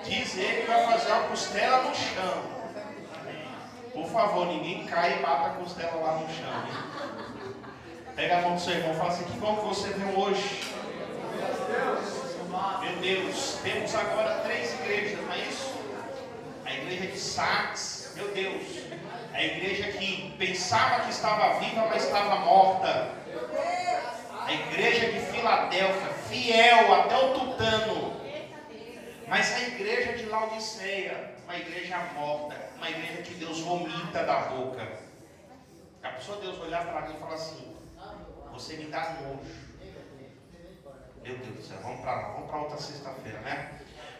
Diz ele que vai fazer uma costela no chão. Por favor, ninguém cai e bata a costela lá no chão. Hein? Pega a mão do seu irmão e fala assim, que bom que você veio hoje. Meu Deus, temos agora 3 igrejas, não é isso? A igreja de Sardes, meu Deus. A igreja que pensava que estava viva, mas estava morta. A igreja de Filadélfia, fiel até o tutano. Mas a igreja de Laodiceia, uma igreja morta, uma igreja que Deus vomita da boca. A pessoa Deus olhar para mim e falar assim, você me dá nojo. Meu Deus do céu, vamos para lá, vamos para outra sexta-feira, né?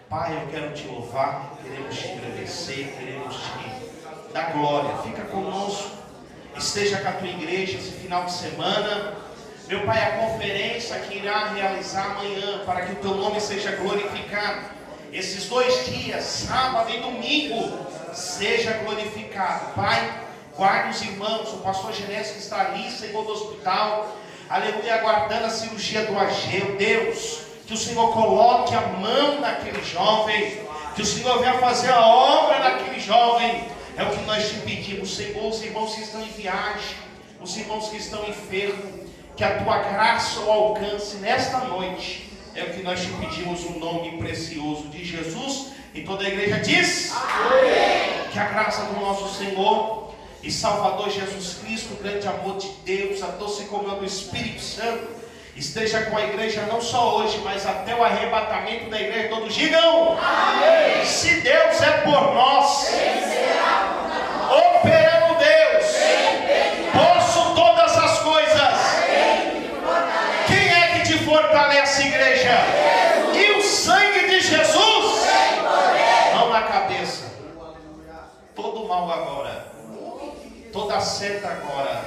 Pai, eu quero te louvar, queremos te agradecer, queremos te dar glória. Fica conosco, esteja com a tua igreja esse final de semana. Meu Pai, a conferência que irá realizar amanhã, para que o teu nome seja glorificado. Esses 2 dias, sábado e domingo, seja glorificado. Pai, guarde os irmãos, o pastor Genésio que está ali, Senhor, do hospital. Aleluia, aguardando a cirurgia do Ageu. Deus, que o Senhor coloque a mão naquele jovem, que o Senhor venha fazer a obra naquele jovem. É o que nós te pedimos, Senhor. Os irmãos que estão em viagem, os irmãos que estão enfermos, que a tua graça o alcance nesta noite. É o que nós te pedimos, no nome precioso de Jesus. E toda a igreja diz: amém. Que a graça do nosso Senhor e Salvador Jesus Cristo, o grande amor de Deus, a doce comunhão do Espírito Santo, esteja com a igreja não só hoje, mas até o arrebatamento da igreja. Todos digam: amém. Se Deus é por nós, operando Deus, posso todas as coisas. Quem é que te fortalece, igreja? E o sangue de Jesus, mão na cabeça. Todo mal agora, toda seta agora,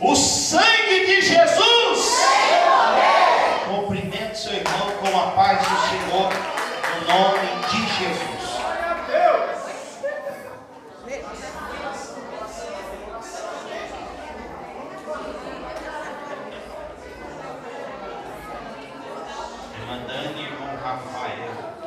o sangue de Jesus. Cumprimente seu irmão com a paz do Senhor, no nome de Jesus. Irmã Dani e irmão Rafael.